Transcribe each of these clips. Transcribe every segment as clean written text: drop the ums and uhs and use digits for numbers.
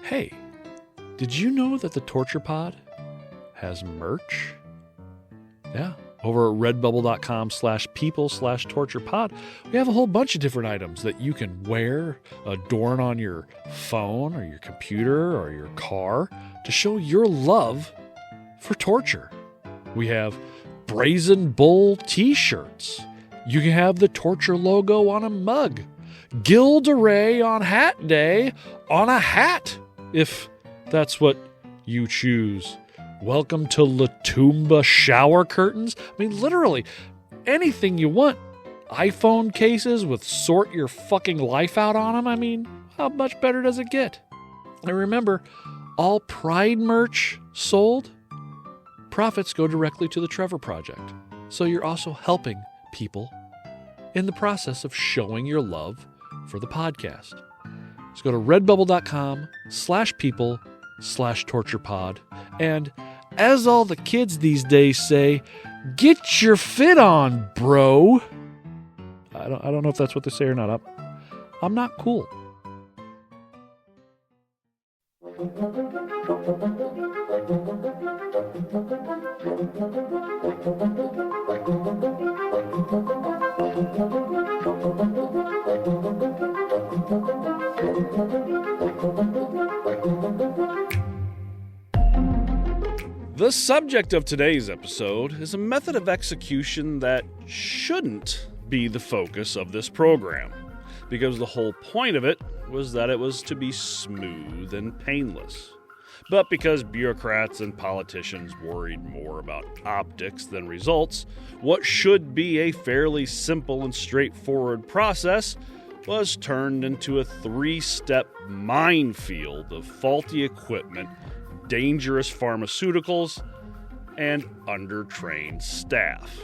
Hey, did you know that the Torture Pod has merch? Yeah. Over at redbubble.com/people/torturepod, we have a whole bunch of different items that you can wear, adorn on your phone or your computer or your car to show your love for torture. We have Brazen Bull t-shirts. You can have the torture logo on a mug. Guild Array on Hat Day on a hat, if that's what you choose. Welcome to Latumba shower curtains. I mean, literally, anything you want. iPhone cases with sort your fucking life out on them. I mean, how much better does it get? And remember, all Pride merch sold, profits go directly to the Trevor Project. So you're also helping people in the process of showing your love for the podcast. So go to redbubble.com/people/torturepod. And as all the kids these days say, get your fit on, bro. I don't know if that's what they say or not. I'm not cool. The subject of today's episode is a method of execution that shouldn't be the focus of this program, because the whole point of it was that it was to be smooth and painless. But because bureaucrats and politicians worried more about optics than results, what should be a fairly simple and straightforward process was turned into a 3-step minefield of faulty equipment, dangerous pharmaceuticals, and undertrained staff.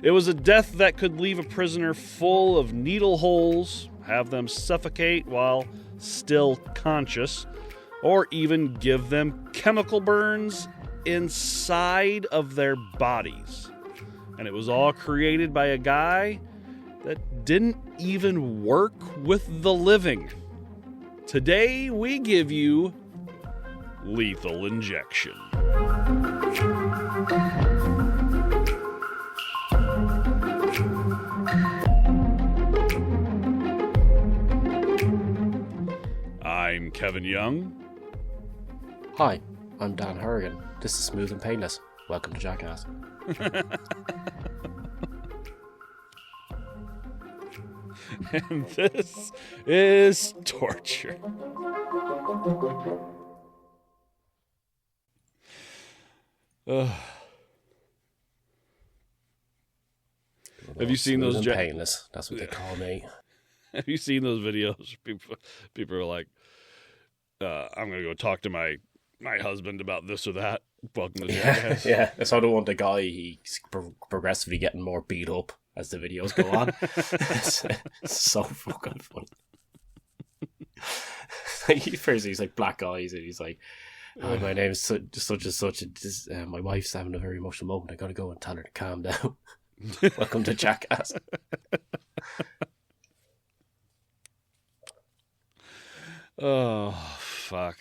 It was a death that could leave a prisoner full of needle holes, have them suffocate while still conscious, or even give them chemical burns inside of their bodies. And it was all created by a guy that didn't even work with the living. Today we give you lethal injection. I'm Kevin Young. Hi, I'm Dan Hourigan. This is Smooth and Painless. Welcome to Jackass. And this is torture. Have you seen those? Painless. That's what they call me. Have you seen those videos? People are like, "I'm gonna go talk to my husband about this or that." Welcome to Jackass. Yeah. So I don't want the guy. He's progressively getting more beat up as the videos go on. It's so fucking funny. First he's like black eyes, and he's like, "Hi, my name is such and such. And my wife's having a very emotional moment. I gotta go and tell her to calm down." Welcome to Jackass. Oh, fuck.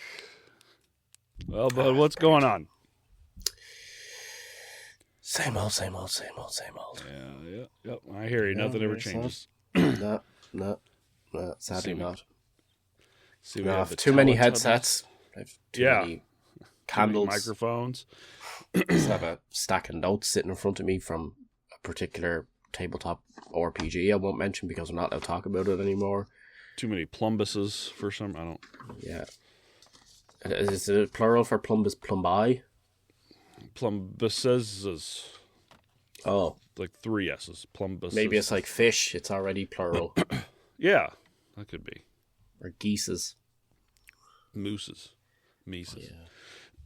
Well, bud, what's going on? Same old. Yeah. I hear you. Nothing ever changes. No, sadly not. See, I have too many headsets. I have too many candles. Too many microphones. I just have a stack of notes sitting in front of me from a particular tabletop RPG I won't mention because I'm not allowed to talk about it anymore. Too many plumbuses for some. I don't. Yeah. Is it plural for plumbus? Plumbi? Plumbuses. Oh. Like 3 S's. Plumbuses. Maybe it's like fish. It's already plural. Yeah. That could be. Or geeses. Mooses. Mises.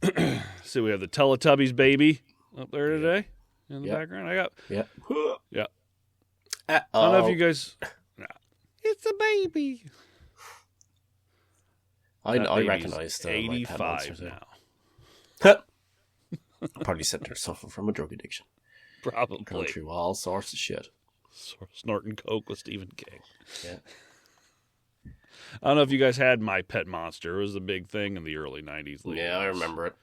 Yeah. See, we have the Teletubbies baby up there today in the background. I got. Yeah. Yeah. I don't know if you guys. Nah. It's a baby. I recognise the 85 now. Probably sitting there suffering from a drug addiction. Probably. Going through all sorts of shit. Snorting coke with Stephen King. Yeah. I don't know if you guys had My Pet Monster. It was a big thing in the early 90s. Yeah, I remember it.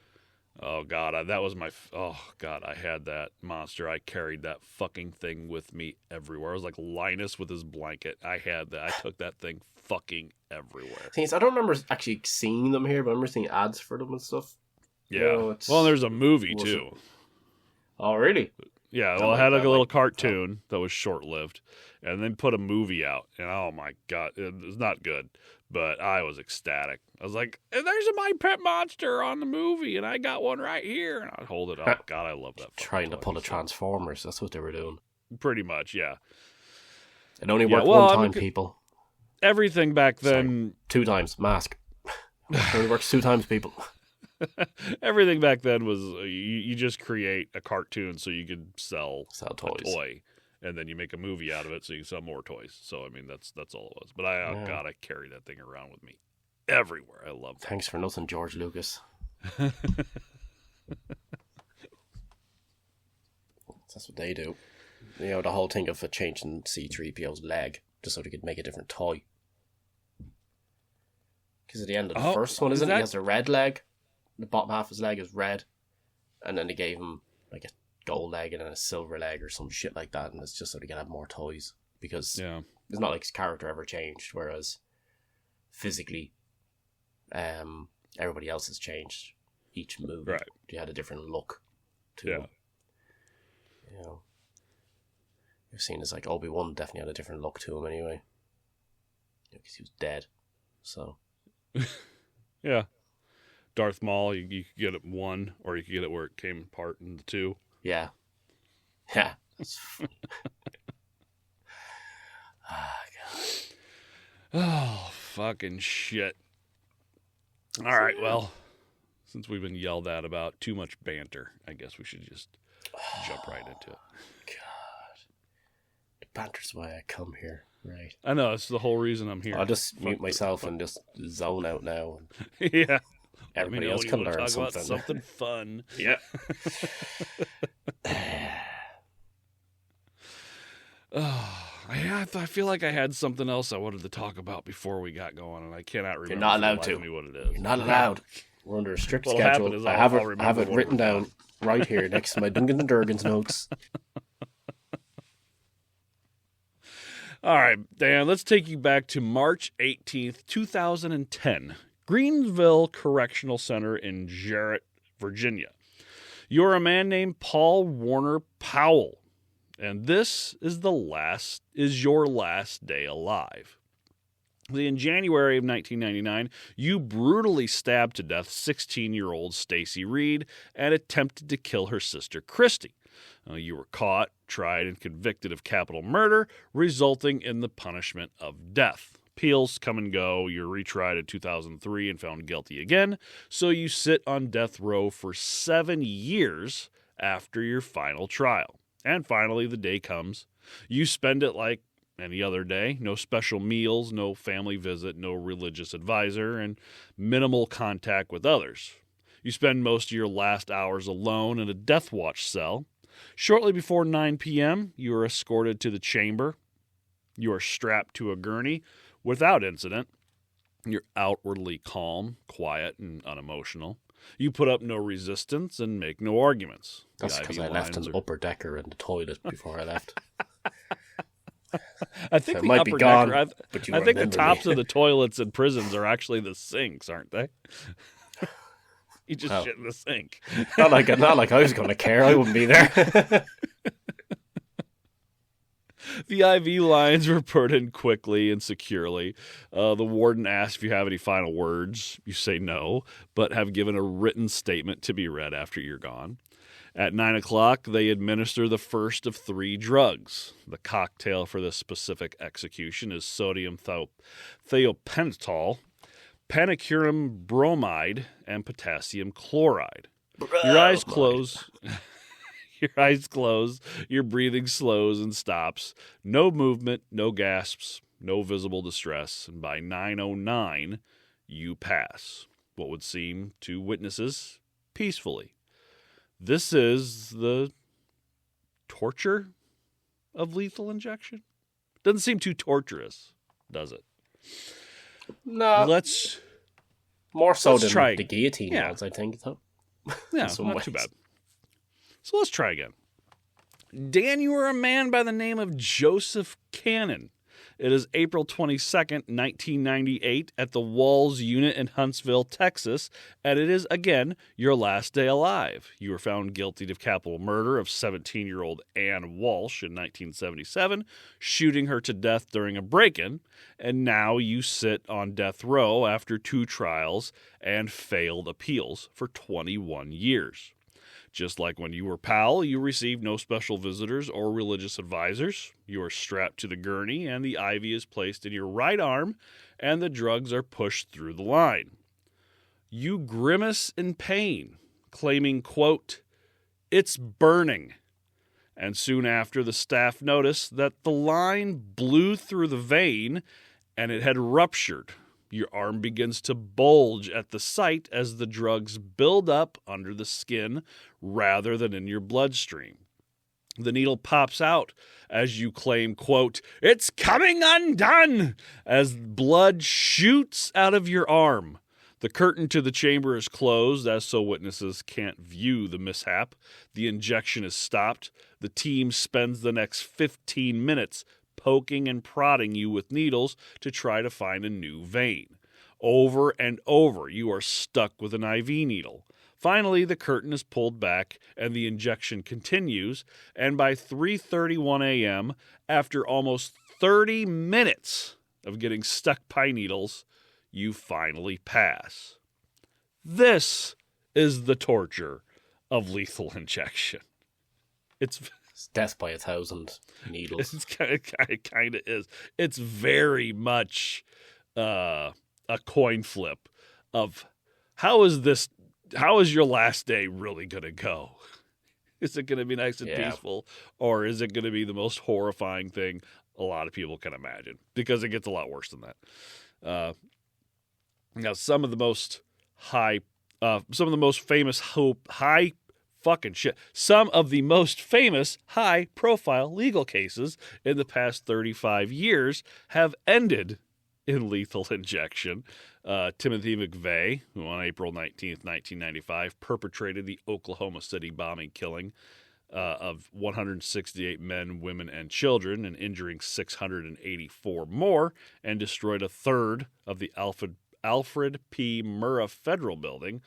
Oh, God, that was my... Oh, God, I had that monster. I carried that fucking thing with me everywhere. I was like Linus with his blanket. I had that. I took that thing fucking everywhere. Things I don't remember actually seeing them here, but I remember seeing ads for them and stuff. Yeah. You know, well, there's a movie, too. Oh, really? Yeah, well, it had like a little cartoon that was short-lived, and then put a movie out, and oh my God, it was not good, but I was ecstatic. I was like, there's a My Pet Monster on the movie, and I got one right here, and I'd hold it up. God, I love that. Trying to pull a Transformers, that's what they were doing. Pretty much, yeah. It only worked one time, people. Everything back then... Sorry, 2 times, mask. It only works 2 times, people. Everything back then was you just create a cartoon so you could sell toys. A toy, and then you make a movie out of it so you can sell more toys. So I mean that's all it was. But God, I carry that thing around with me everywhere. I love that. Thanks for nothing, George Lucas. That's what they do. You know, the whole thing of changing C-3PO's leg just so they could make a different toy. Because at the end of the first one, he has a red leg. The bottom half of his leg is red, and then they gave him like a gold leg and then a silver leg or some shit like that, and it's just so they can have more toys, because it's not like his character ever changed, whereas physically everybody else has changed. Each movie, right. They had a different look to him. You know, you've seen as like Obi-Wan definitely had a different look to him anyway, because he was dead. So yeah. Darth Maul, you could get it 1, or you could get it where it came apart into 2. Yeah. Yeah. That's funny. God. Oh, fucking shit. All right, well, since we've been yelled at about too much banter, I guess we should just jump right into it. God. The banter's why I come here, right? I know, it's the whole reason I'm here. I'll just mute myself and just zone out now. Yeah. Everybody else can learn something. Something fun. Yeah. I feel like I had something else I wanted to talk about before we got going, and I cannot remember. You're not allowed to. Me what it is. You're not allowed. We're under a strict schedule. I have it written down right here next to my Duncan and Durgan's notes. All right, Dan, let's take you back to March 18th, 2010. Greenville Correctional Center in Jarrett, Virginia. You're a man named Paul Warner Powell, and this is your last day alive. In January of 1999, you brutally stabbed to death 16-year-old Stacy Reed and attempted to kill her sister Christy. You were caught, tried, and convicted of capital murder, resulting in the punishment of death. Appeals come and go. You're retried in 2003 and found guilty again, so you sit on death row for 7 years after your final trial. And finally, the day comes. You spend it like any other day. No special meals, no family visit, no religious advisor, and minimal contact with others. You spend most of your last hours alone in a death watch cell. Shortly before 9 p.m., you are escorted to the chamber. You are strapped to a gurney without incident. You're outwardly calm, quiet, and unemotional. You put up no resistance and make no arguments. That's because I left an upper decker in the toilet before I left. I think the upper decker, I think the tops of the toilets in prisons are actually the sinks, aren't they? You just shit in the sink. Not like I was going to care. I wouldn't be there. The IV lines were put in quickly and securely. The warden asks if you have any final words. You say no, but have given a written statement to be read after you're gone. At 9 o'clock, they administer the first of 3 drugs. The cocktail for this specific execution is sodium thiopental, panicurum bromide, and potassium chloride. Your eyes close. Your eyes close, your breathing slows and stops. No movement, no gasps, no visible distress. And by 9:09, you pass. What would seem to witnesses peacefully. This is the torture of lethal injection. Doesn't seem too torturous, does it? No. More so than try. The guillotine ones, I think, though. Yeah, not too bad. So let's try again. Dan, you are a man by the name of Joseph Cannon. It is April 22nd, 1998, at the Walls Unit in Huntsville, Texas, and it is, again, your last day alive. You were found guilty of capital murder of 17-year-old Ann Walsh in 1977, shooting her to death during a break-in, and now you sit on death row after 2 trials and failed appeals for 21 years. Just like when you were Powell, you received no special visitors or religious advisors. You are strapped to the gurney, and the IV is placed in your right arm, and the drugs are pushed through the line. You grimace in pain, claiming, quote, "It's burning." And soon after, the staff noticed that the line blew through the vein, and it had ruptured. Your arm begins to bulge at the site as the drugs build up under the skin rather than in your bloodstream. The needle pops out as you claim, quote, "It's coming undone," as blood shoots out of your arm. The curtain to the chamber is closed, as so witnesses can't view the mishap. The injection is stopped. The team spends the next 15 minutes poking and prodding you with needles to try to find a new vein. Over and over, you are stuck with an IV needle. Finally, the curtain is pulled back and the injection continues, and by 3:31 a.m., after almost 30 minutes of getting stuck by needles, you finally pass. This is the torture of lethal injection. It's death by 1,000 needles. It kind of is. It's very much a coin flip of how is your last day really going to go? Is it going to be nice and peaceful, or is it going to be the most horrifying thing a lot of people can imagine? Because it gets a lot worse than that. Now, some of the most famous high-profile legal cases in the past 35 years have ended in lethal injection. Timothy McVeigh, who on April 19th, 1995, perpetrated the Oklahoma City bombing killing of 168 men, women, and children, and injuring 684 more, and destroyed a third of the Alfred P. Murrah Federal Building.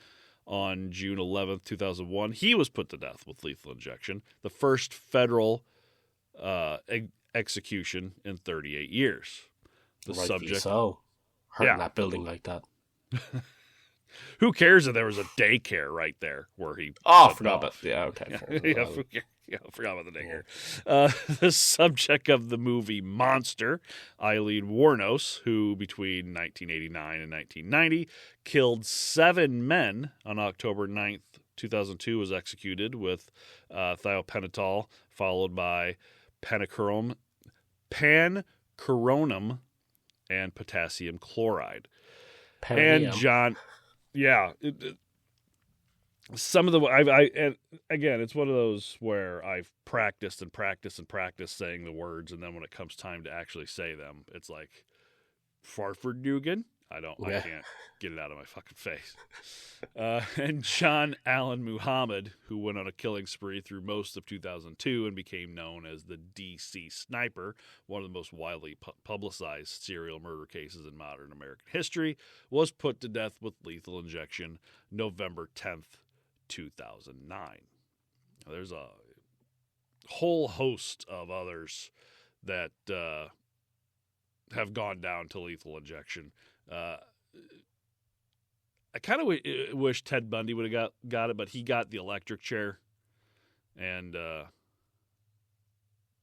On June 11th, 2001, he was put to death with lethal injection, the first federal execution in 38 years. The subject, hurting that building like that. Who cares if there was a daycare right there where he? Oh, forgot about okay. Forgot about the daycare. The subject of the movie Monster, Eileen Wuornos, who between 1989 and 1990 killed 7 men on October 9th, 2002, was executed with thiopental, followed by pancuronium and potassium chloride. And John, some of the and again, it's one of those where I've practiced saying the words, and then when it comes time to actually say them, it's like Farford-Dugan. I can't get it out of my fucking face. And John Allen Muhammad, who went on a killing spree through most of 2002 and became known as the DC Sniper, one of the most widely publicized serial murder cases in modern American history, was put to death with lethal injection November 10th, 2009. Now, there's a whole host of others that have gone down to lethal injection. I kind of wish Ted Bundy would have got it, but he got the electric chair, and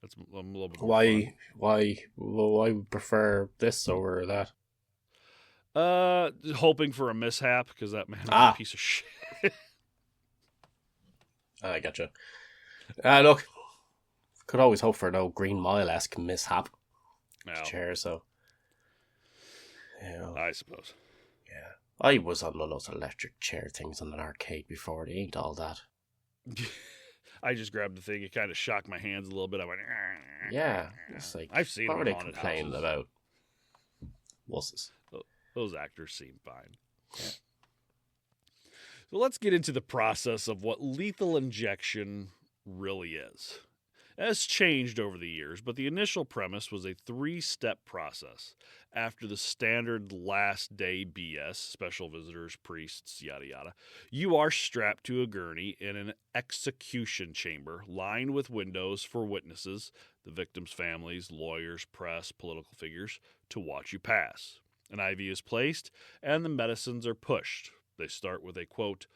that's a little bit more fun. Why would prefer this over that? Hoping for a mishap, because that man was a piece of shit. I gotcha. Look, could always hope for no Green Mile-esque mishap. Chair, so. I suppose. Yeah. I was on one of those electric chair things in an arcade before. They ain't all that. I just grabbed the thing. It kind of shocked my hands a little bit. I went, yeah. It's like, I've seen what them are they haunted complaining houses. about? What's this? Those actors seem fine. So let's get into the process of what lethal injection really is. It has changed over the years, but the initial premise was a 3-step process. After the standard last day BS, special visitors, priests, yada yada, you are strapped to a gurney in an execution chamber lined with windows for witnesses, the victims' families, lawyers, press, political figures, to watch you pass. An IV is placed, and the medicines are pushed. They start with a, quote,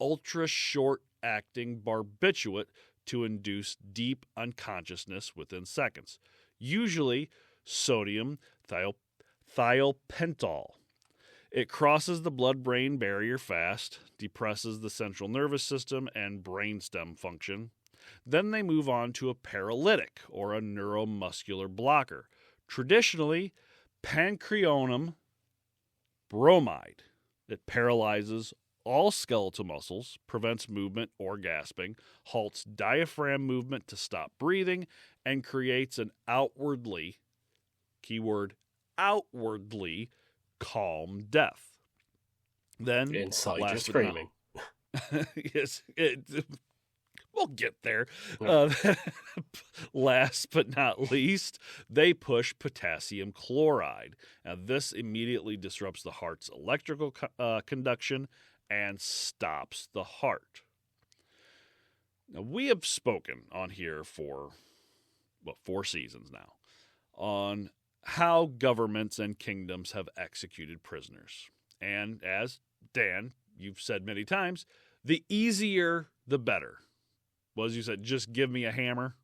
ultra-short-acting barbiturate to induce deep unconsciousness within seconds, usually sodium thiopental. It crosses the blood-brain barrier fast, depresses the central nervous system and brainstem function. Then they move on to a paralytic, or a neuromuscular blocker, traditionally pancreonum bromide. It paralyzes all skeletal muscles, prevents movement or gasping, halts diaphragm movement to stop breathing, and creates an outwardly, keyword, outwardly calm death. Then, inside you're screaming. Yes, we'll get there. Last but not least, they push potassium chloride. Now, this immediately disrupts the heart's electrical conduction and stops the heart. Now, we have spoken on here for, 4 seasons now, on how governments and kingdoms have executed prisoners. And as, Dan, you've said many times, the easier, the better. Well, as you said, just give me a hammer.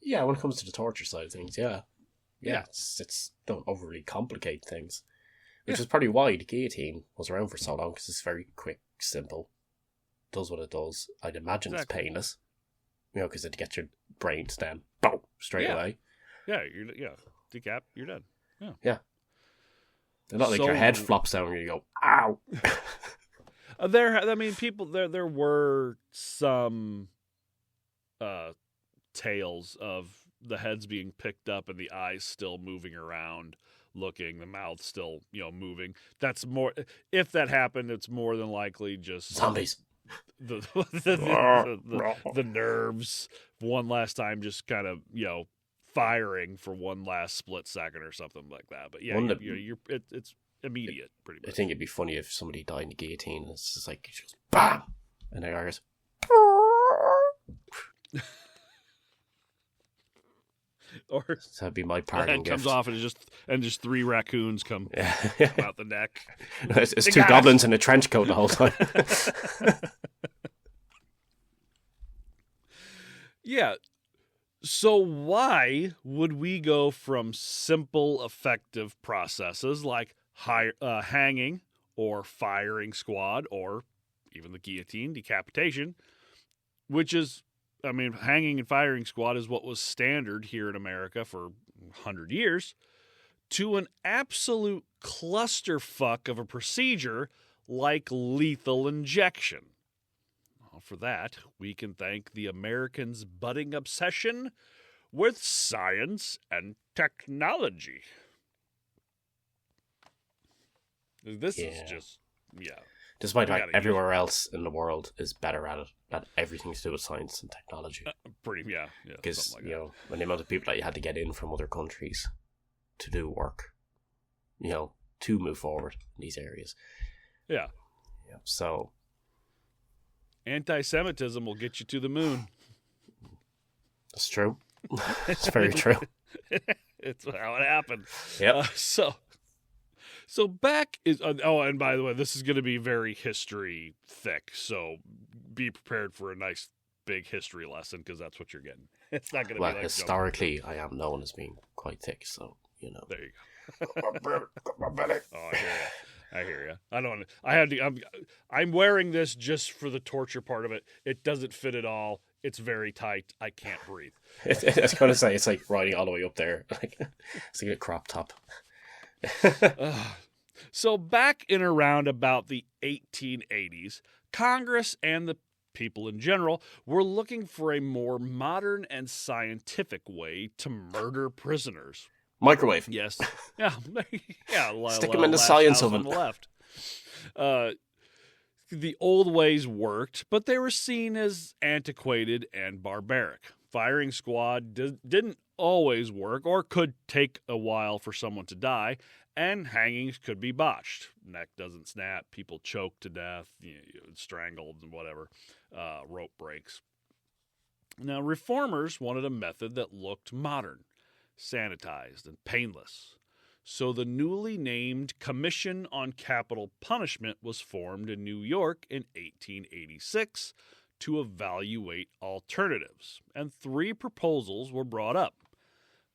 Yeah, when it comes to the torture side of things, yeah. It's don't overly complicate things. Which is probably why the guillotine was around for so long, because it's very quick, simple, does what it does. I'd imagine It's painless, because it gets your brain stem, boom, straight away. Yeah, decap, you're dead. Yeah. They're not like your head flops down and you go, ow. There were some tales of the heads being picked up and the eyes still moving around, looking, the mouth still, moving. That's more. If that happened, it's more than likely just zombies. The nerves one last time, just kind of firing for one last split second or something like that. But it's immediate, pretty much. I think it'd be funny if somebody died in the guillotine and it's just like it goes bam, and the guy goes. Or so that'd be my parting gift. Comes off and just 3 raccoons come out the neck. It's 2 goblins in a trench coat the whole time. Yeah. So why would we go from simple, effective processes like hanging or firing squad or even the guillotine, decapitation, which is, hanging and firing squad is what was standard here in America for 100 years, to an absolute clusterfuck of a procedure like lethal injection? Well, for that, we can thank the Americans' budding obsession with science and technology. This is just, Despite everywhere else in the world is better at it, at everything to do with science and technology. Because, when the amount of people that you had to get in from other countries to do work, to move forward in these areas. Yeah. So. Anti-Semitism will get you to the moon. That's true. It's very true. It's how it happened. Yeah. So back is... and by the way, this is going to be very history thick, so be prepared for a nice big history lesson, because that's what you're getting. It's not going to be like... historically, I am known as being quite thick, so, There you go. Oh, I hear you. I'm wearing this just for the torture part of it. It doesn't fit at all. It's very tight. I can't breathe. I was going to say, it's like riding all the way up there. It's like a crop top. So back in around about the 1880s, Congress and the people in general were looking for a more modern and scientific way to murder prisoners. Microwave. Yes. Yeah. Yeah. Stick them in the science oven. On the left. The old ways worked, but they were seen as antiquated and barbaric. Firing squad didn't always work, or could take a while for someone to die, and hangings could be botched. Neck doesn't snap, people choke to death, strangled and whatever, rope breaks. Now, reformers wanted a method that looked modern, sanitized, and painless. So the newly named Commission on Capital Punishment was formed in New York in 1886 to evaluate alternatives, and 3 proposals were brought up.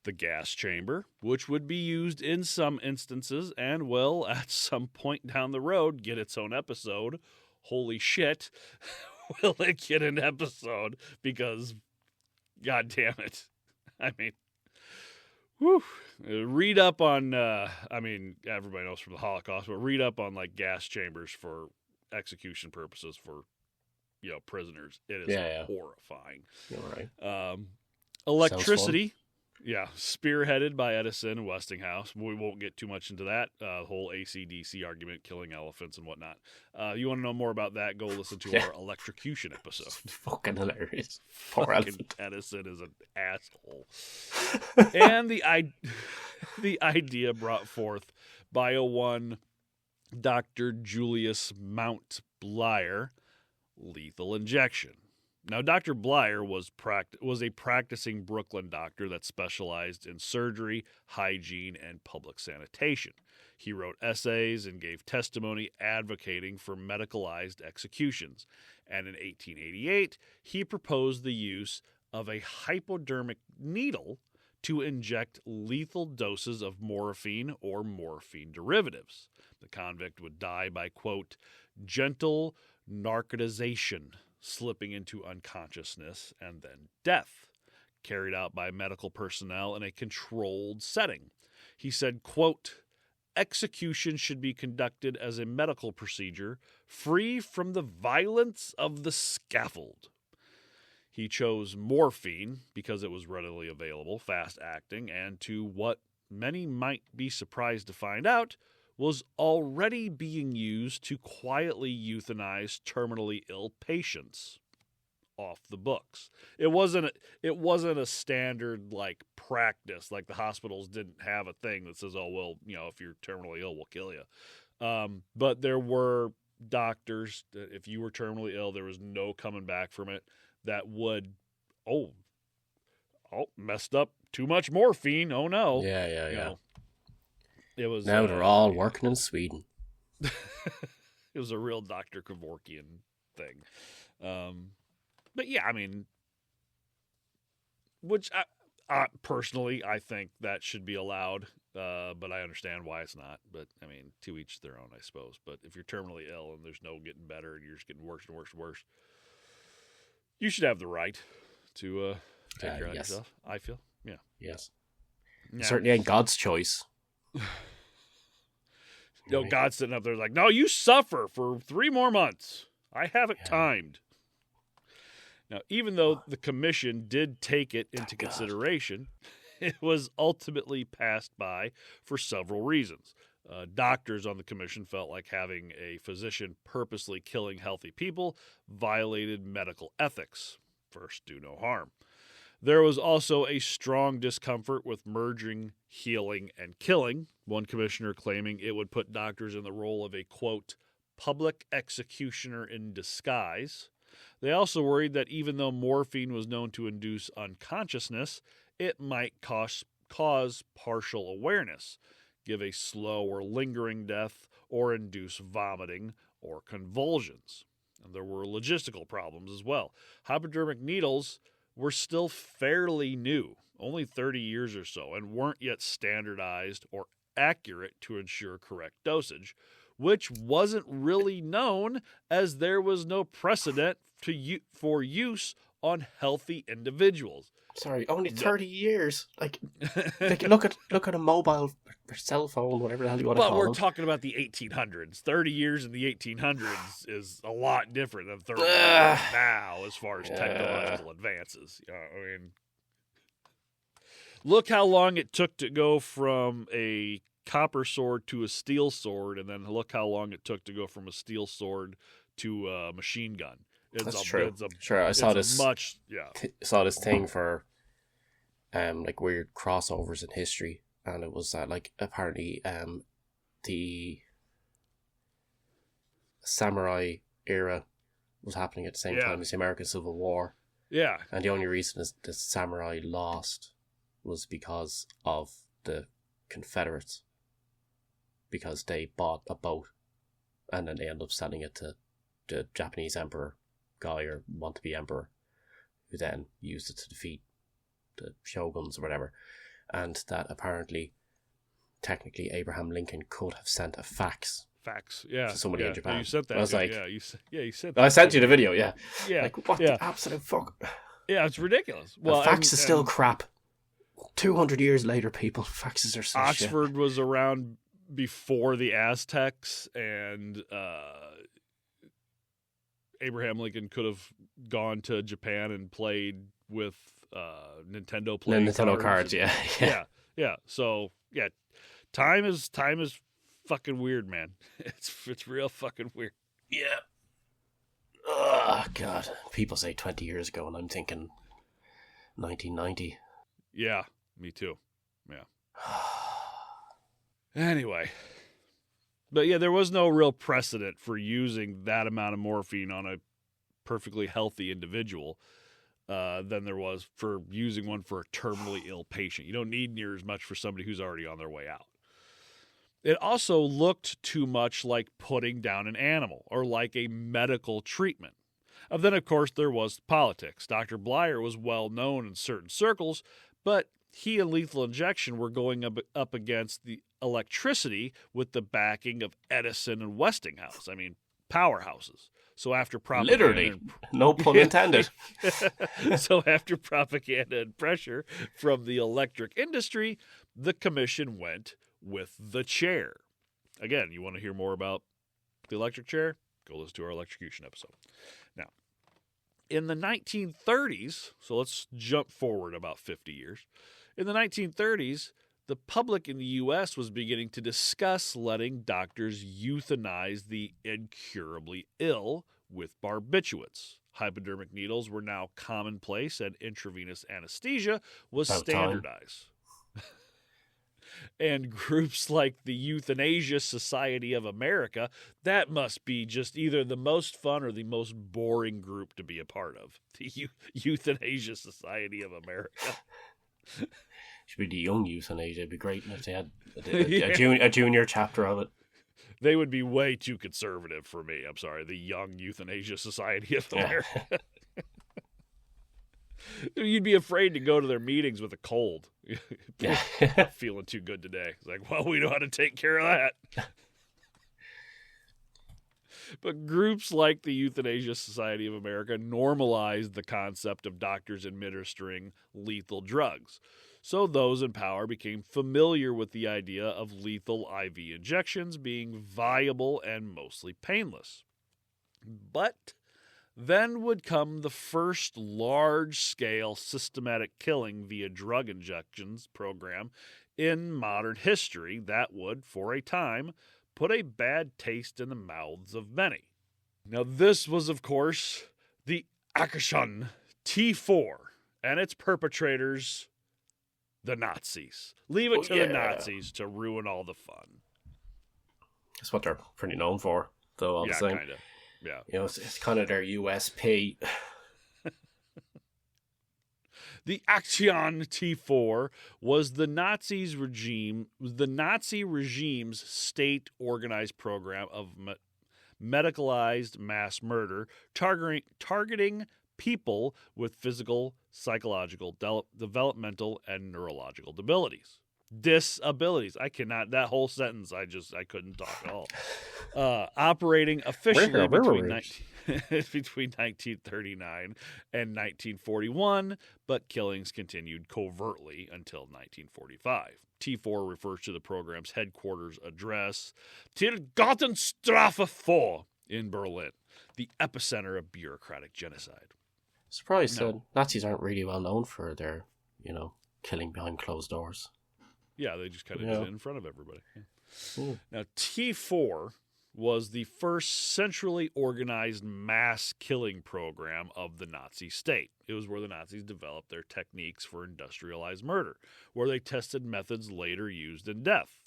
The gas chamber, which would be used in some instances and will, at some point down the road, get its own episode. Holy shit, will it get an episode? Because, god damn it. I mean, whew. Read up on, everybody knows from the Holocaust, but read up on, like, gas chambers for execution purposes for, prisoners. It is horrifying. You're right. Electricity. Yeah, spearheaded by Edison and Westinghouse. We won't get too much into that. Whole AC/DC argument, killing elephants and whatnot. You want to know more about that, go listen to our electrocution episode. Fucking hilarious. Poor elephant. Edison is an asshole. And the idea brought forth by one Dr. Julius Mount Blyer, lethal injection. Now, Dr. Blyer was a practicing Brooklyn doctor that specialized in surgery, hygiene, and public sanitation. He wrote essays and gave testimony advocating for medicalized executions. And in 1888, he proposed the use of a hypodermic needle to inject lethal doses of morphine or morphine derivatives. The convict would die by, quote, gentle narcotization, slipping into unconsciousness, and then death, carried out by medical personnel in a controlled setting. He said, quote, execution should be conducted as a medical procedure, free from the violence of the scaffold. He chose morphine because it was readily available, fast-acting, and to what many might be surprised to find out, was already being used to quietly euthanize terminally ill patients off the books. It wasn't a standard like practice, like the hospitals didn't have a thing that says, oh, well, if you're terminally ill, we'll kill you. But there were doctors that if you were terminally ill, there was no coming back from it, that would, messed up, too much morphine, oh no. Yeah. It was now they're all working in Sweden. It was a real Dr. Kevorkian thing. But yeah, I mean, which personally, I think that should be allowed, but I understand why it's not. But I mean, to each their own, I suppose. But if you're terminally ill and there's no getting better and you're just getting worse and worse and worse, you should have the right to take care of yourself, I feel. Yeah. Yes. Now, certainly ain't God's choice. God's sitting up there like, no, you suffer for 3 more months. I have it timed. Now, even though the commission did take it into consideration, it was ultimately passed by for several reasons. Doctors on the commission felt like having a physician purposely killing healthy people violated medical ethics. First, do no harm. There was also a strong discomfort with merging healing and killing, one commissioner claiming it would put doctors in the role of a, quote, public executioner in disguise. They also worried that even though morphine was known to induce unconsciousness, it might cause partial awareness, give a slow or lingering death, or induce vomiting or convulsions. And there were logistical problems as well. Hypodermic needles were still fairly new, only 30 years or so, and weren't yet standardized or accurate to ensure correct dosage, which wasn't really known as there was no precedent for use on healthy individuals. Sorry, only 30 years. Like look at a mobile or cell phone, whatever the hell you want to call it. But we're talking about the 1800s. 30 years in the 1800s is a lot different than 30 years now as far as technological advances. I mean, Look how long it took to go from a copper sword to a steel sword, and then look how long it took to go from a steel sword to a machine gun. That's true. I saw this. Saw this thing for, like weird crossovers in history, and it was like apparently, the samurai era was happening at the same time as the American Civil War. Yeah, and the only reason is the samurai lost was because of the Confederates, because they bought a boat, and then they ended up selling it to the Japanese emperor guy, or want to be emperor, who then used it to defeat the shoguns or whatever. And that apparently, technically, Abraham Lincoln could have sent a fax to somebody in Japan. You sent that. I was like, you sent that. I sent you the video. Yeah. Like, what the absolute fuck? Yeah, it's ridiculous. Well, fax is still crap. 200 years later, people, faxes are so Oxford shit. was around before the Aztecs, and Abraham Lincoln could have gone to Japan and played with Nintendo cards. Yeah. So yeah, time is fucking weird, man. It's real fucking weird. Yeah. Oh God, people say 20 years ago, and I'm thinking 1990. Yeah, me too. Yeah. Anyway. But yeah, there was no real precedent for using that amount of morphine on a perfectly healthy individual than there was for using one for a terminally ill patient. You don't need near as much for somebody who's already on their way out. It also looked too much like putting down an animal or like a medical treatment. And then, of course, there was politics. Dr. Blyer was well known in certain circles, but he and lethal injection were going up against the electricity with the backing of Edison and Westinghouse. I mean, powerhouses. So after propaganda... Literally. No pun intended. So after propaganda and pressure from the electric industry, the commission went with the chair. Again, you want to hear more about the electric chair? Go listen to our electrocution episode. Now, in the 1930s, so let's jump forward about 50 years. In the 1930s, the public in the U.S. was beginning to discuss letting doctors euthanize the incurably ill with barbiturates. Hypodermic needles were now commonplace, and intravenous anesthesia was standardized. And groups like the Euthanasia Society of America, that must be just either the most fun or the most boring group to be a part of. The Euthanasia Society of America. Should be the Young Euthanasia. It'd be great if they had a junior chapter of it. They would be way too conservative for me. I'm sorry. The Young Euthanasia Society of America. You'd be afraid to go to their meetings with a cold. Not feeling too good today. It's like, well, we know how to take care of that. But groups like the Euthanasia Society of America normalized the concept of doctors administering lethal drugs. So those in power became familiar with the idea of lethal IV injections being viable and mostly painless. But then would come the first large-scale systematic killing via drug injections program in modern history that would, for a time, put a bad taste in the mouths of many. Now this was, of course, the Aktion T4, and its perpetrators, the Nazis. Leave it to the Nazis to ruin all the fun. That's what they're pretty known for, though, all the same. Kind of. Yeah. You know, it's kind of their USP. The Aktion T4 was the Nazi regime's state-organized program of medicalized mass murder, targeting people with physical, psychological, developmental, and neurological disabilities. I cannot, that whole sentence, I couldn't talk at all. Operating officially between 1939 and 1941, but killings continued covertly until 1945. T4 refers to the program's headquarters address, Tiergartenstrafe 4 in Berlin, the epicenter of bureaucratic genocide. Surprised that Nazis aren't really well known for their, killing behind closed doors. Yeah, they just kind of did it in front of everybody. Yeah. Now, T4 was the first centrally organized mass killing program of the Nazi state. It was where the Nazis developed their techniques for industrialized murder, where they tested methods later used in death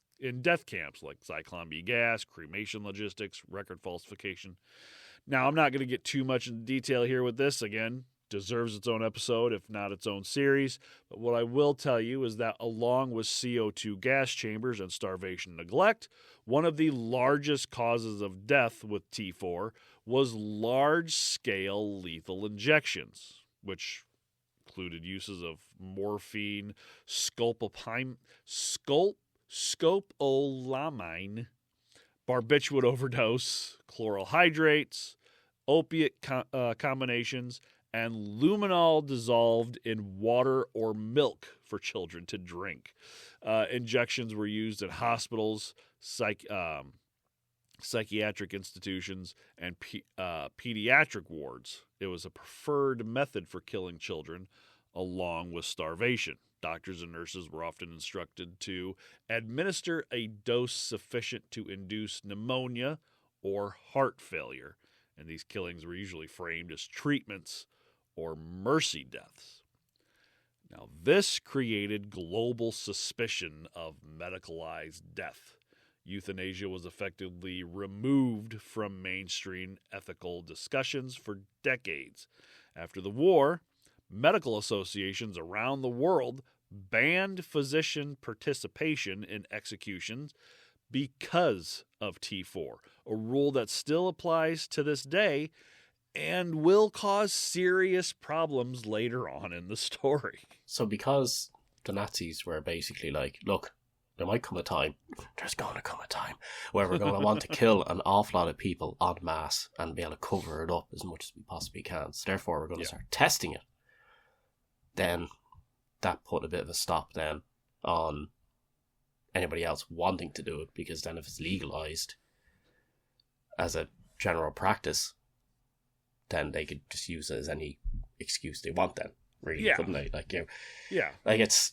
camps like Zyklon B gas, cremation logistics, record falsification. Now, I'm not going to get too much into detail here with this. Again, deserves its own episode, if not its own series. But what I will tell you is that along with CO2 gas chambers and starvation neglect, one of the largest causes of death with T4 was large-scale lethal injections, which included uses of morphine, scopolamine, barbiturate overdose, chloral hydrates, opiate combinations, and luminol dissolved in water or milk for children to drink. Injections were used in hospitals, psychiatric institutions, and pediatric wards. It was a preferred method for killing children, along with starvation. Doctors and nurses were often instructed to administer a dose sufficient to induce pneumonia or heart failure, and these killings were usually framed as treatments or mercy deaths. Now, this created global suspicion of medicalized death. Euthanasia was effectively removed from mainstream ethical discussions for decades. After the war, medical associations around the world banned physician participation in executions because of T4, a rule that still applies to this day and will cause serious problems later on in the story. So because the Nazis were basically like, look, there might come a time, there's going to come a time, where we're going to want to kill an awful lot of people en masse and be able to cover it up as much as we possibly can. So therefore, we're going to start testing it. Then that put a bit of a stop then on anybody else wanting to do it, because then if it's legalized as a general practice, then they could just use it as any excuse they want then, really, couldn't they? Like, you know, like it's...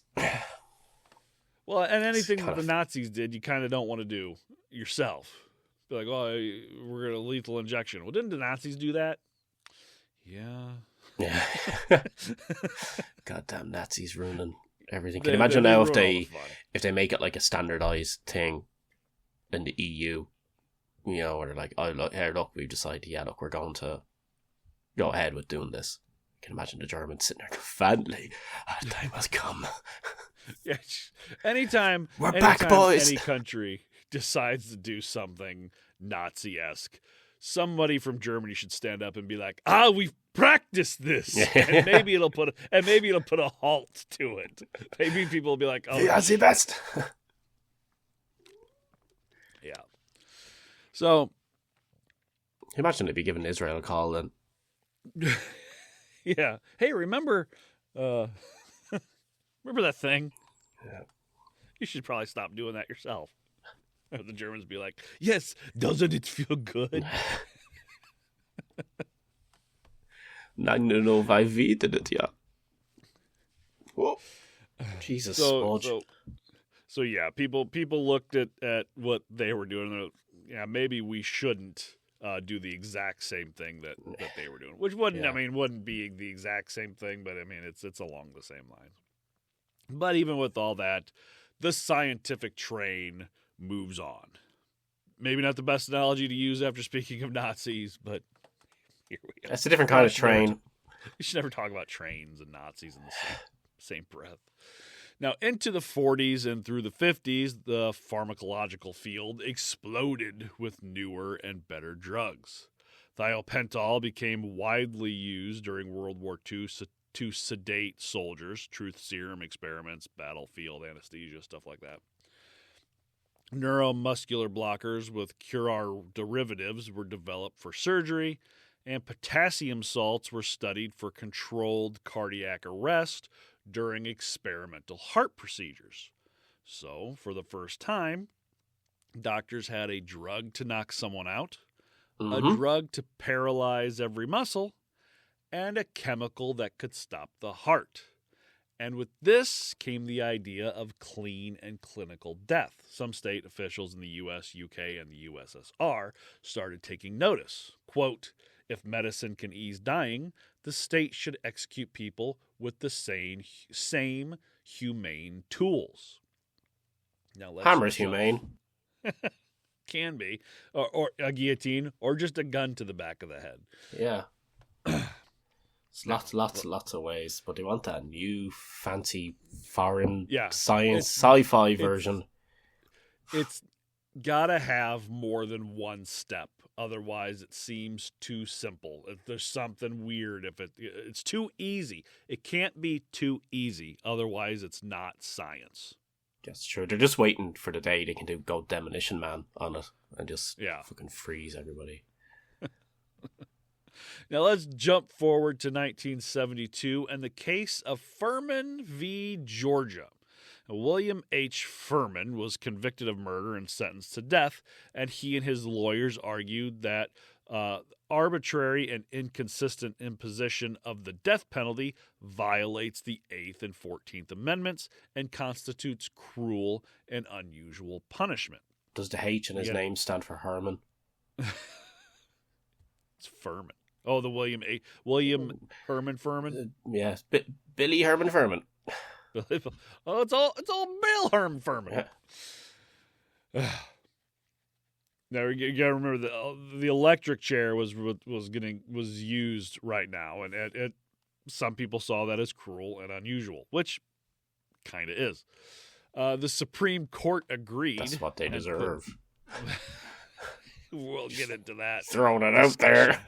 Well, and anything that the Nazis did, you kind of don't want to do yourself. Be like, oh, we're going to lethal injection. Well, didn't the Nazis do that? Yeah. Goddamn Nazis ruining everything. Can you imagine now if they make it like a standardized thing in the EU, you know, where they're like, oh, look, we've decided, look, we're going to go ahead with doing this. You can imagine the Germans sitting there, finally, our time has come. Yeah, anytime back, boys. Any country decides to do something Nazi-esque, somebody from Germany should stand up and be like, we've practiced this, and maybe it'll put a halt to it. Maybe people will be like, oh, that's the best. Yeah. So, imagine it'd be giving Israel a call then. Yeah. Hey, remember that thing? Yeah. You should probably stop doing that yourself. The Germans be like, yes, doesn't it feel good? No, we did it, yeah. Whoa. Jesus, so yeah, people looked at what they were doing. Maybe we shouldn't do the exact same thing that they were doing, which wouldn't be the exact same thing, but I mean, it's along the same lines. But even with all that, the scientific train moves on. Maybe not the best analogy to use after speaking of Nazis, but here we go. That's a different kind of train. You should never talk about trains and Nazis in the same breath. Now, into the 40s and through the 50s, the pharmacological field exploded with newer and better drugs. Thiopental became widely used during World War II to sedate soldiers, truth serum experiments, battlefield anesthesia, stuff like that. Neuromuscular blockers with curare derivatives were developed for surgery, and potassium salts were studied for controlled cardiac arrest during experimental heart procedures. So, for the first time, doctors had a drug to knock someone out, a drug to paralyze every muscle, and a chemical that could stop the heart. And with this came the idea of clean and clinical death. Some state officials in the US, UK, and the USSR started taking notice. Quote, if medicine can ease dying, the state should execute people with the same humane tools. Now Hammer's humane. Can be. Or a guillotine, or just a gun to the back of the head. Yeah. It's lots of ways, but they want that new fancy foreign science sci-fi version. It's gotta have more than one step, otherwise it seems too simple. If there's something weird, if it's too easy, it can't be too easy, otherwise it's not science. That's true. They're just waiting for the day they can do Go Demolition Man on it and just fucking freeze everybody. Now let's jump forward to 1972 and the case of Furman v. Georgia. William H. Furman was convicted of murder and sentenced to death, and he and his lawyers argued that arbitrary and inconsistent imposition of the death penalty violates the 8th and 14th Amendments and constitutes cruel and unusual punishment. Does the H in his name stand for Herman? It's Furman. Oh, the William Herman Furman? Yes, Billy Herman Furman. Oh, it's all Bill Herman Furman. Yeah. Now you gotta remember the electric chair was used right now, and it some people saw that as cruel and unusual, which kind of is. The Supreme Court agreed. That's what they deserve. We'll get into that. Throwing it out there.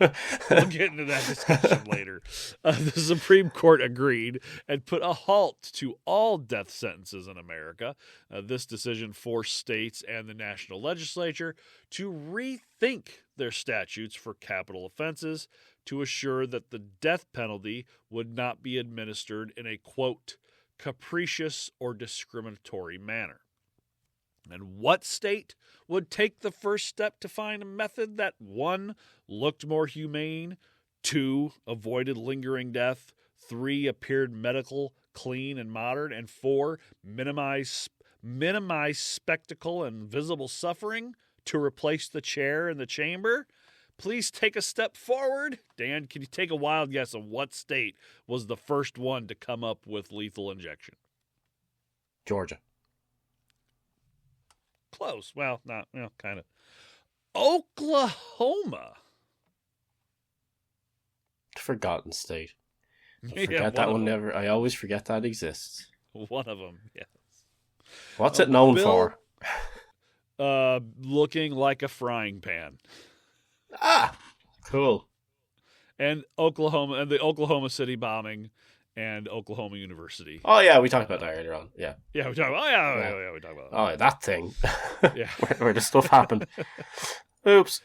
We'll get into that discussion later. The Supreme Court agreed and put a halt to all death sentences in America. This decision forced states and the national legislature to rethink their statutes for capital offenses to assure that the death penalty would not be administered in a, quote, capricious or discriminatory manner. And what state would take the first step to find a method that, 1, looked more humane, 2, avoided lingering death, 3, appeared medical, clean, and modern, and 4, minimize spectacle and visible suffering to replace the chair in the chamber? Please take a step forward. Dan, can you take a wild guess of what state was the first one to come up with lethal injection? Georgia. Close. Well, not, kind of. Oklahoma. Forgotten state. I forget that one never. I always forget that exists. One of them, yes. What's it known for? Looking like a frying pan. Ah, cool. And Oklahoma, and the Oklahoma City bombing, and Oklahoma University. Oh yeah, we talked about that earlier on. Yeah. Yeah, we talked about. Oh yeah, we talked about that. Oh, that thing. Yeah, where the stuff happened. Oops.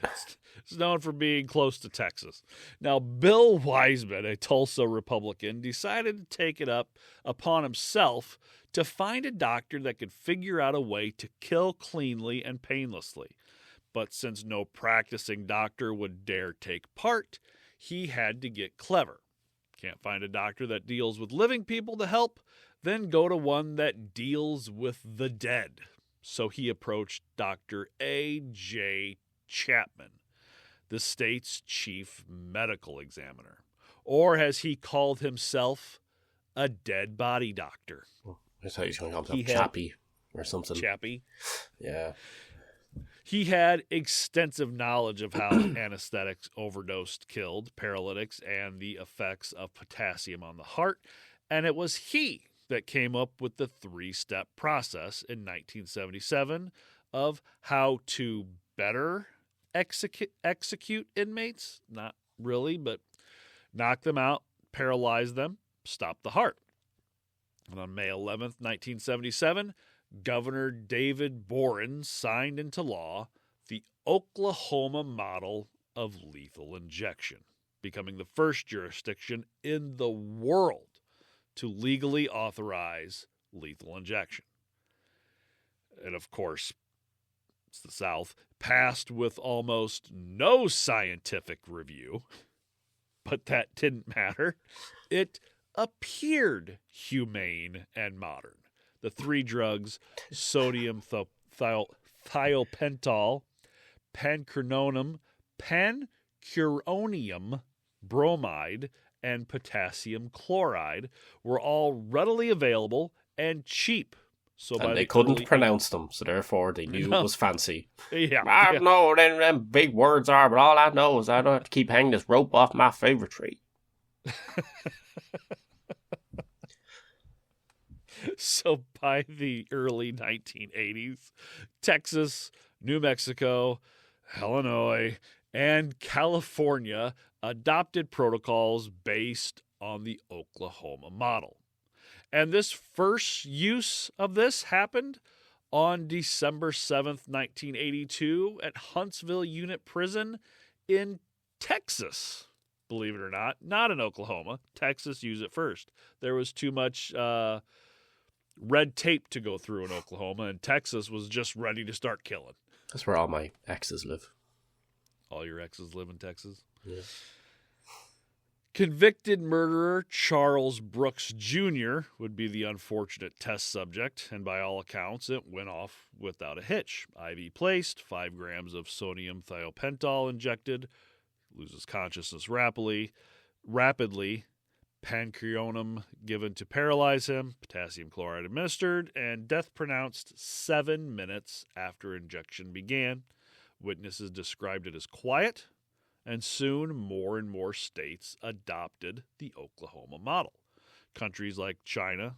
It's known for being close to Texas. Now, Bill Wiseman, a Tulsa Republican, decided to take it up upon himself to find a doctor that could figure out a way to kill cleanly and painlessly. But since no practicing doctor would dare take part, he had to get clever. Can't find a doctor that deals with living people to help, then go to one that deals with the dead. So he approached Dr. A.J. Chapman, the state's chief medical examiner, or as he called himself, a dead body doctor. I thought he was going to call himself Chappie or something. Chappie? Yeah. He had extensive knowledge of how anesthetics overdosed killed, paralytics, and the effects of potassium on the heart, and it was he that came up with the 3-step process in 1977 of how to better execute inmates, not really, but knock them out, paralyze them, stop the heart. And on May 11th, 1977, Governor David Morin signed into law the Oklahoma model of lethal injection, becoming the first jurisdiction in the world to legally authorize lethal injection. And of course, it's the South, passed with almost no scientific review, but that didn't matter. It appeared humane and modern. The three drugs, sodium thiopental, pancuronium bromide, and potassium chloride, were all readily available and cheap. So and they couldn't pronounce them, so therefore they knew it was fancy. Yeah, I don't know what them big words are, but all I know is I don't have to keep hanging this rope off my favourite tree. So by the early 1980s, Texas, New Mexico, Illinois, and California adopted protocols based on the Oklahoma model. And this first use of this happened on December 7th, 1982 at Huntsville Unit Prison in Texas. Believe it or not in Oklahoma. Texas used it first. There was too much red tape to go through in Oklahoma, and Texas was just ready to start killing. That's where all my exes live. All your exes live in Texas? Yeah. Convicted murderer Charles Brooks Jr. would be the unfortunate test subject, and by all accounts, it went off without a hitch. IV placed, 5 grams of sodium thiopental injected, loses consciousness rapidly, pancuronium given to paralyze him, potassium chloride administered, and death pronounced 7 minutes after injection began. Witnesses described it as quiet, and soon more and more states adopted the Oklahoma model. Countries like China,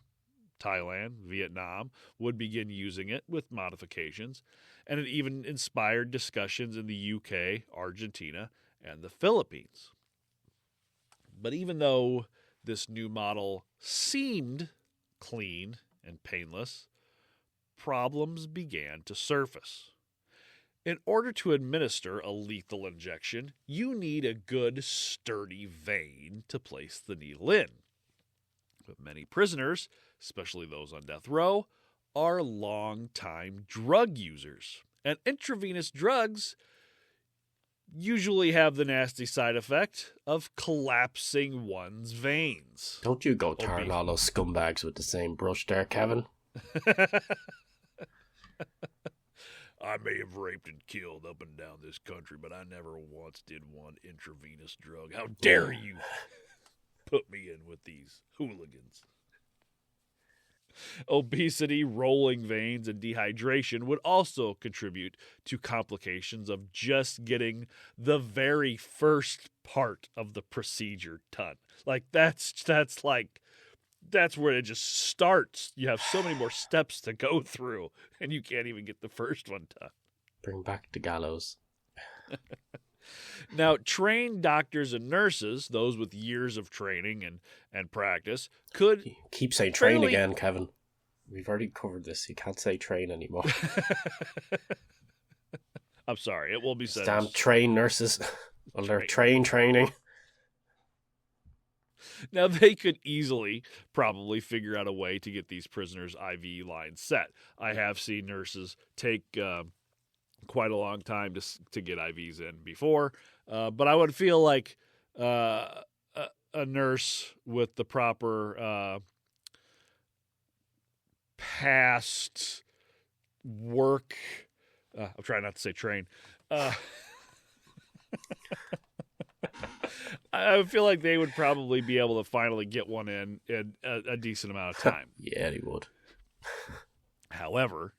Thailand, Vietnam would begin using it with modifications, and it even inspired discussions in the UK, Argentina, and the Philippines. But even though this new model seemed clean and painless, problems began to surface. In order to administer a lethal injection, you need a good, sturdy vein to place the needle in. But many prisoners, especially those on death row, are long-time drug users. And intravenous drugs usually have the nasty side effect of collapsing one's veins. Don't you go tarring all those scumbags with the same brush there, Kevin. I may have raped and killed up and down this country, but I never once did one intravenous drug. How dare you put me in with these hooligans? Obesity, rolling veins, and dehydration would also contribute to complications of just getting the very first part of the procedure done. Like that's where it just starts. You have so many more steps to go through, and you can't even get the first one done. Bring back the gallows. Now, trained doctors and nurses, those with years of training and practice, could... Keep saying train again, Kevin. We've already covered this. You can't say train anymore. I'm sorry. It will be said. Damn trained nurses. Well, they're training. Now, they could easily probably figure out a way to get these prisoners' IV lines set. I have seen nurses take quite a long time to get IVs in before, but I would feel like a nurse with the proper past work, I'm trying not to say train, I feel like they would probably be able to finally get one in a decent amount of time. Yeah, they would. However,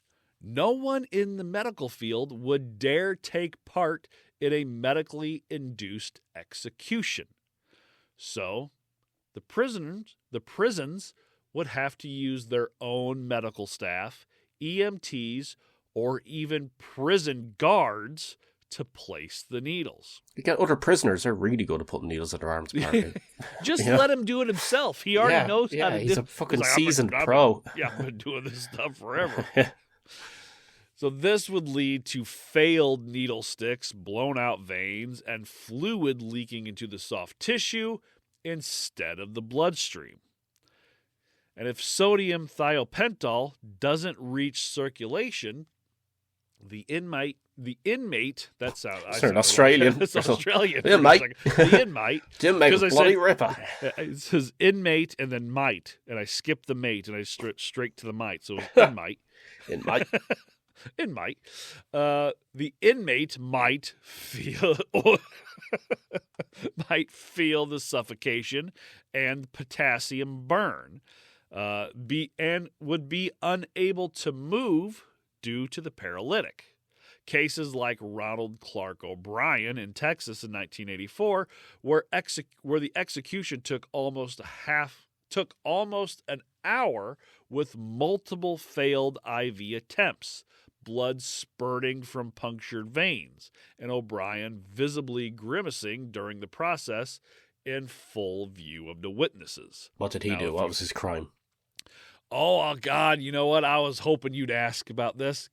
no one in the medical field would dare take part in a medically induced execution. So, the prisons would have to use their own medical staff, EMTs, or even prison guards to place the needles. You get other prisoners, they're really good at putting needles in their arms. Just let him do it himself. He already knows how to do it. He's a fucking seasoned pro. I've been doing this stuff forever. So this would lead to failed needle sticks, blown out veins, and fluid leaking into the soft tissue instead of the bloodstream. And if sodium thiopental doesn't reach circulation, the inmate the inmate, that sounds... It's an Australian. It's Australian. Yeah, mate. The inmate. Jim mate was bloody ripper. It says inmate and then might, and I skipped the mate, and I straight to the might, so it's inmate. Inmate. Inmate. The inmate might feel... might feel the suffocation and potassium burn, and would be unable to move due to the paralytic. Cases like Ronald Clark O'Bryan in Texas in 1984, where the execution took almost an hour with multiple failed IV attempts, blood spurting from punctured veins, and O'Bryan visibly grimacing during the process in full view of the witnesses. What did he do? What was his crime? Oh, God, you know what? I was hoping you'd ask about this.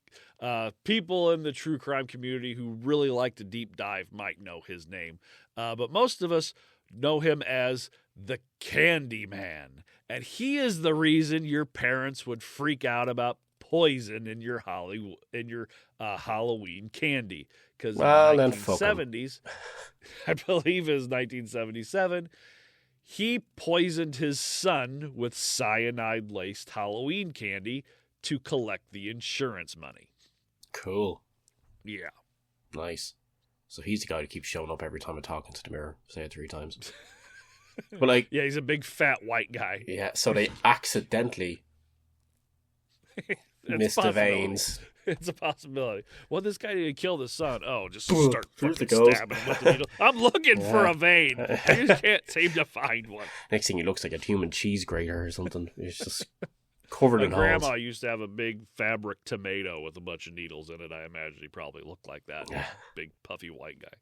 People in the true crime community who really like to deep dive might know his name. But most of us know him as the Candyman. And he is the reason your parents would freak out about poison in your Halloween candy. Because in the 1970s, I believe it was 1977, he poisoned his son with cyanide-laced Halloween candy to collect the insurance money. Cool. Yeah. Nice. So he's the guy who keeps showing up every time I talk into the mirror. Say it 3 times. But like, yeah, he's a big fat white guy. Yeah, so they accidentally miss the veins. It's a possibility. Well, this guy didn't kill the son. Oh, just start fucking stabbing him with the needle. I'm looking for a vein. I just can't seem to find one. Next thing he looks like a human cheese grater or something. It's just covered in holes. My grandma used to have a big fabric tomato with a bunch of needles in it. I imagine he probably looked like that. Big, puffy white guy.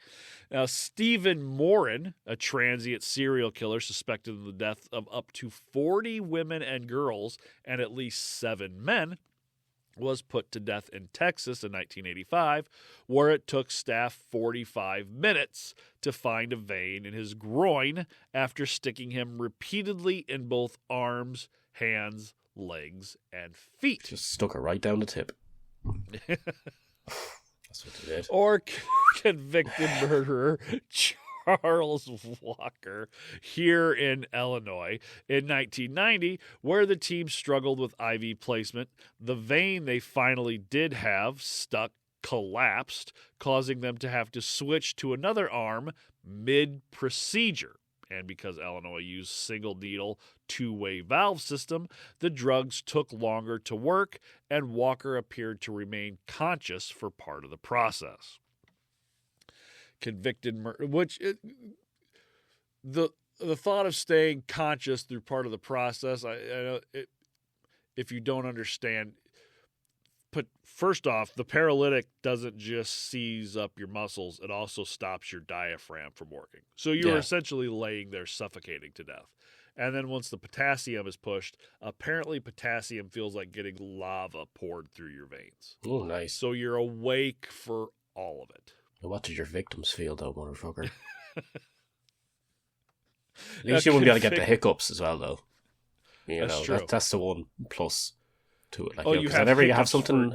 Now, Stephen Morin, a transient serial killer suspected of the death of up to 40 women and girls and at least 7 men, was put to death in Texas in 1985, where it took staff 45 minutes to find a vein in his groin after sticking him repeatedly in both arms, hands, legs, and feet. Just stuck it right down the tip. That's what they did. Or convicted murderer Charles Walker here in Illinois in 1990, where the team struggled with IV placement. The vein they finally did have stuck collapsed, causing them to have to switch to another arm mid-procedure. And because Illinois used single-needle, two-way valve system, the drugs took longer to work, and Walker appeared to remain conscious for part of the process. Convicted murder, the thought of staying conscious through part of the process, I know if you don't understand, but first off, the paralytic doesn't just seize up your muscles, it also stops your diaphragm from working. So you're essentially laying there suffocating to death. And then once the potassium is pushed, apparently potassium feels like getting lava poured through your veins. Oh, nice. So you're awake for all of it. What did your victims feel, though, motherfucker? At least you wouldn't be able to get the hiccups as well, though. You that's know, true. That's the one plus to it. Like, you have whenever you have something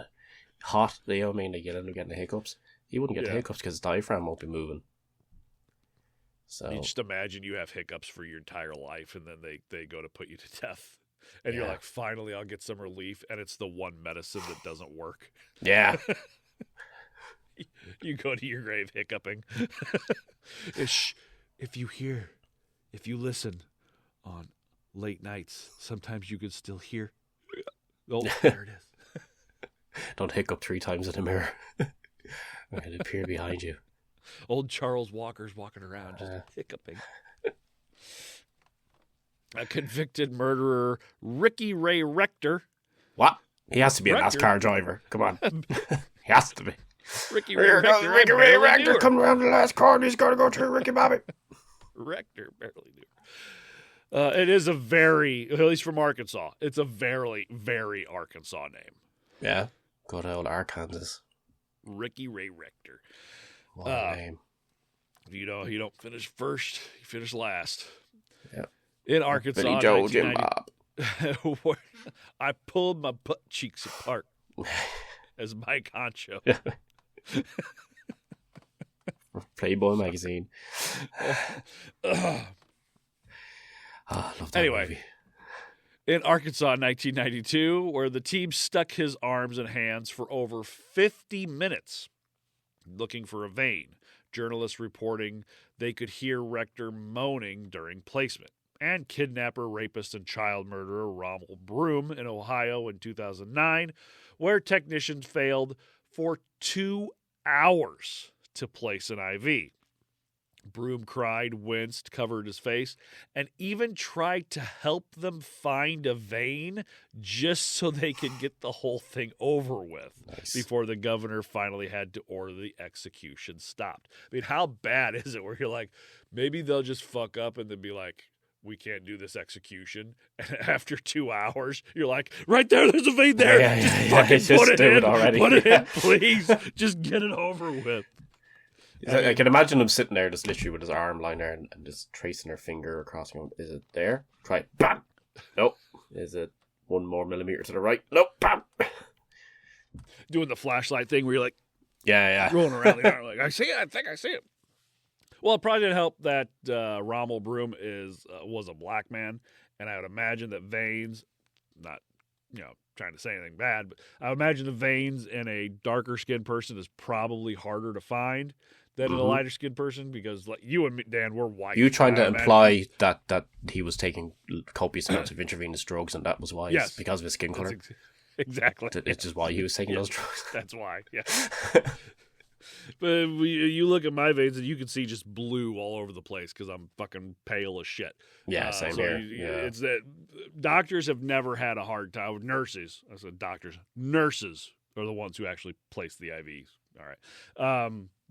hot, you know what I mean, you end up getting the hiccups. You wouldn't get the hiccups because his diaphragm won't be moving. So you just imagine you have hiccups for your entire life, and then they go to put you to death. And you're like, finally, I'll get some relief, and it's the one medicine that doesn't work. Yeah. You go to your grave hiccuping. If you listen on late nights, sometimes you can still hear. Oh, there it is. Don't hiccup 3 times in the mirror. It'll appear behind you. Old Charles Walker's walking around just hiccuping. A convicted murderer, Ricky Ray Rector. What? He has to be a NASCAR driver. Come on. He has to be. Ricky Ray Rector. Ricky Ray Rector coming around the last corner. He's got to go through Ricky Bobby. Rector barely knew. It is a very, at least from Arkansas, it's a very, very Arkansas name. Yeah. Good old Arkansas. Ricky Ray Rector. What a name. You know, you don't finish first, you finish last. Yep. In Arkansas, Billy Joe, Jim Bob. I pulled my butt cheeks apart as Mike Honcho. Playboy magazine. Anyway, love that movie. In Arkansas in 1992, where the team stuck his arms and hands for over 50 minutes looking for a vein, journalists reporting they could hear Rector moaning during placement. And kidnapper, rapist, and child murderer Rommell Broom in Ohio in 2009, where technicians failed for 2 hours to place an IV. Broom cried, winced, covered his face, and even tried to help them find a vein just so they could get the whole thing over with before the governor finally had to order the execution stopped. I mean, how bad is it where you're like, maybe they'll just fuck up and then be like, we can't do this execution. And after 2 hours, you're like, right there's a vein there. Just put it in already. Put it in, please. Just get it over with. I can imagine him sitting there just literally with his arm lying there and just tracing her finger across him. Is it there? Try it. Bam! Nope. Is it 1 more millimeter to the right? Nope. Bam! Doing the flashlight thing where you're like, yeah, rolling around the arm like, I see it. I think I see it. Well, it probably didn't help that Rommell Broom was a black man, and I would imagine that veins, not trying to say anything bad, but I would imagine the veins in a darker skinned person is probably harder to find than in a lighter skinned person, because like you and me, Dan, we're white. You trying to imply that he was taking copious amounts of intravenous drugs, and that was why? Yes, because of his skin color. Exactly. It's just why he was taking those drugs. That's why. Yeah. But you look at my veins and you can see just blue all over the place because I'm fucking pale as shit. Yeah, same here. It's that doctors have never had a hard time with nurses. I said doctors. Nurses are the ones who actually place the IVs. All right.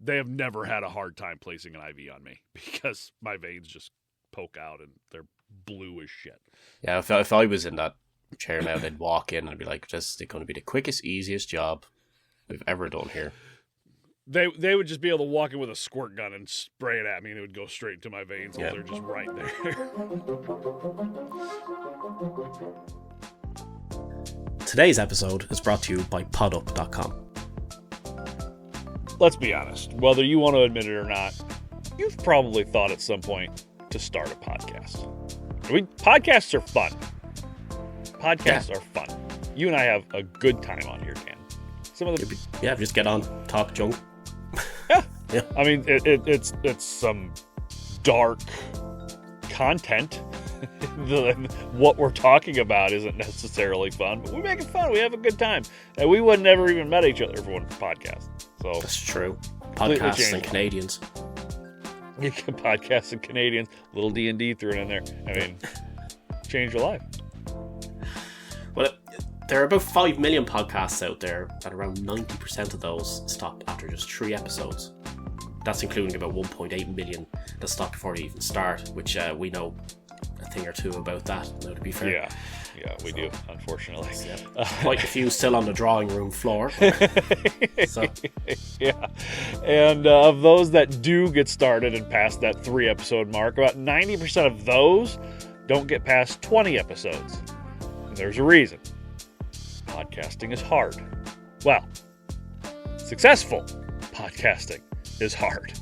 They have never had a hard time placing an IV on me because my veins just poke out and they're blue as shit. Yeah, if I was in that chair now, they'd walk in and be like, "This is going to be the quickest, easiest job we've ever done here." They would just be able to walk in with a squirt gun and spray it at me, and it would go straight into my veins because they're just right there. Today's episode is brought to you by podup.com. Let's be honest, whether you want to admit it or not, you've probably thought at some point to start a podcast. Podcasts are fun. Podcasts are fun. You and I have a good time on here, Ken. Just get on, talk junk. Yeah. I mean, it's some dark content. What we're talking about isn't necessarily fun, but we make it fun. We have a good time, and we would never even met each other if it wasn't for podcasts. So that's true. Podcasts and Canadians. You can podcasts and Canadians. Little D&D thrown in there. I mean, change your life. Well, there are about 5 million podcasts out there, and around 90% of those stop after just 3 episodes. That's including about 1.8 million that stop before they even start, which we know a thing or two about that, now to be fair. Yeah, we do, unfortunately. Quite a few still on the drawing room floor. So. Yeah. And of those that do get started and past that 3 episode mark, about 90% of those don't get past 20 episodes. And there's a reason. Podcasting is hard. Well, successful podcasting is hard.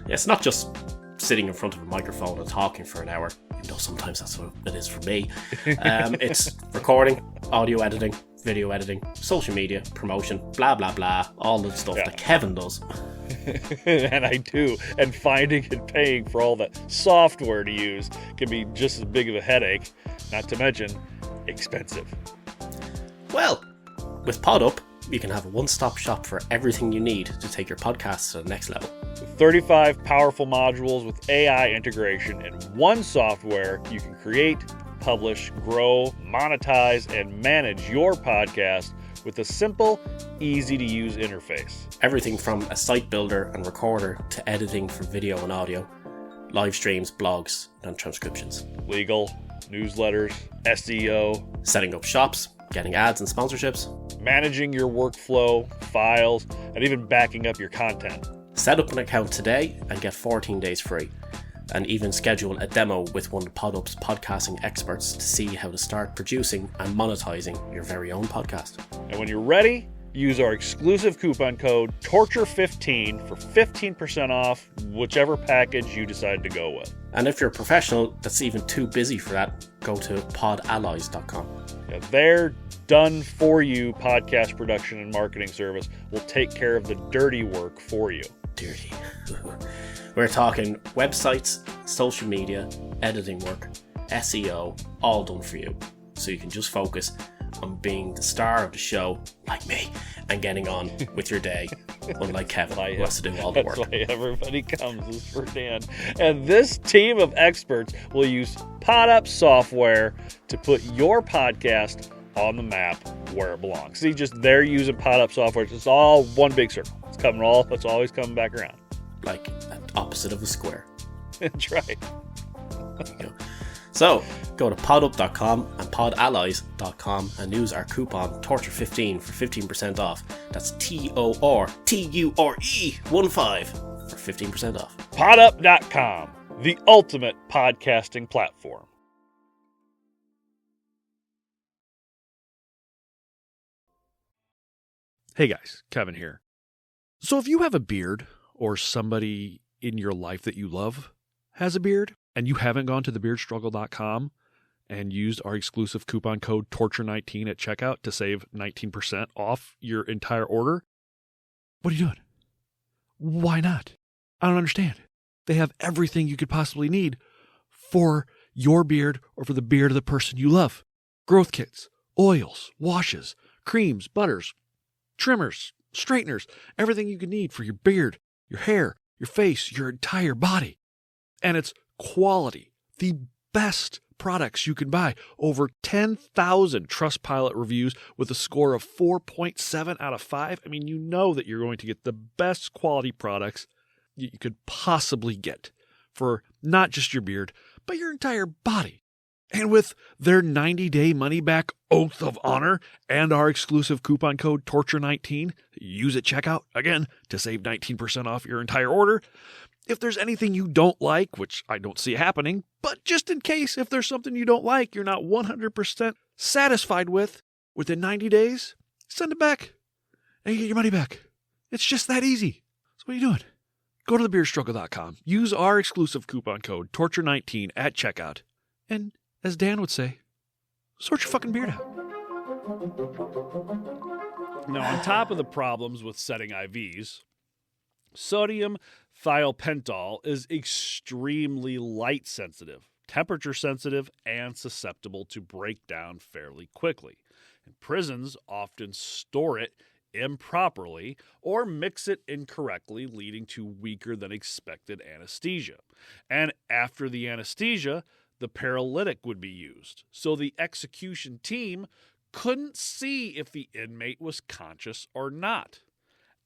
Yeah, it's not just sitting in front of a microphone and talking for an hour, even though sometimes that's what it is for me. It's recording, audio editing, video editing, social media, promotion, blah, blah, blah, all the stuff that Kevin does. And I do. And finding and paying for all that software to use can be just as big of a headache, not to mention expensive. Well, with PodUp, you can have a one-stop shop for everything you need to take your podcast to the next level. With 35 powerful modules with AI integration and one software, you can create, publish, grow, monetize, and manage your podcast with a simple, easy-to-use interface. Everything from a site builder and recorder to editing for video and audio, live streams, blogs, and transcriptions. Legal, newsletters, SEO. Setting up shops, getting ads and sponsorships. Managing your workflow, files, and even backing up your content. Set up an account today and get 14 days free. And even schedule a demo with one of PodUp's podcasting experts to see how to start producing and monetizing your very own podcast. And when you're ready, use our exclusive coupon code TORTURE15 for 15% off whichever package you decide to go with. And if you're a professional that's even too busy for that, go to podallies.com. Yeah, their done-for-you podcast production and marketing service will take care of the dirty work for you. Dirty. We're talking websites, social media, editing work, SEO, all done for you. So you can just focus on being the star of the show, like me, and getting on with your day, unlike Kevin, who has to do all the work. That's why everybody comes is for Dan. And this team of experts will use PodUp software to put your podcast on the map where it belongs. See, they're using PodUp software. It's all one big circle. It's always coming back around. Like opposite of a square. That's right. There you go. So, go to podup.com and podallies.com and use our coupon TORTURE15 for 15% off. That's TORTURE15 for 15% off. Podup.com, the ultimate podcasting platform. Hey guys, Kevin here. So if you have a beard, or somebody in your life that you love has a beard, and you haven't gone to thebeardstruggle.com and used our exclusive coupon code TORTURE19 at checkout to save 19% off your entire order, what are you doing? Why not? I don't understand. They have everything you could possibly need for your beard or for the beard of the person you love. Growth kits, oils, washes, creams, butters, trimmers, straighteners, everything you could need for your beard, your hair, your face, your entire body. And it's quality, the best products you can buy. Over 10,000 Trustpilot reviews with a score of 4.7 out of 5. I mean, you know that you're going to get the best quality products you could possibly get for not just your beard, but your entire body. And with their 90-day money-back oath of honor and our exclusive coupon code TORTURE19, use at checkout, again, to save 19% off your entire order. If there's anything you don't like, which I don't see happening, but just in case, if there's something you don't like, you're not 100% satisfied with, within 90 days, send it back and you get your money back. It's just that easy. So what are you doing? Go to thebeardstruggle.com. Use our exclusive coupon code TORTURE19 at checkout. And as Dan would say, sort your fucking beard out. Now, on top of the problems with setting IVs, sodium thiopental is extremely light sensitive, temperature sensitive, and susceptible to breakdown fairly quickly. And prisons often store it improperly or mix it incorrectly, leading to weaker than expected anesthesia. And after the anesthesia, the paralytic would be used. So the execution team couldn't see if the inmate was conscious or not.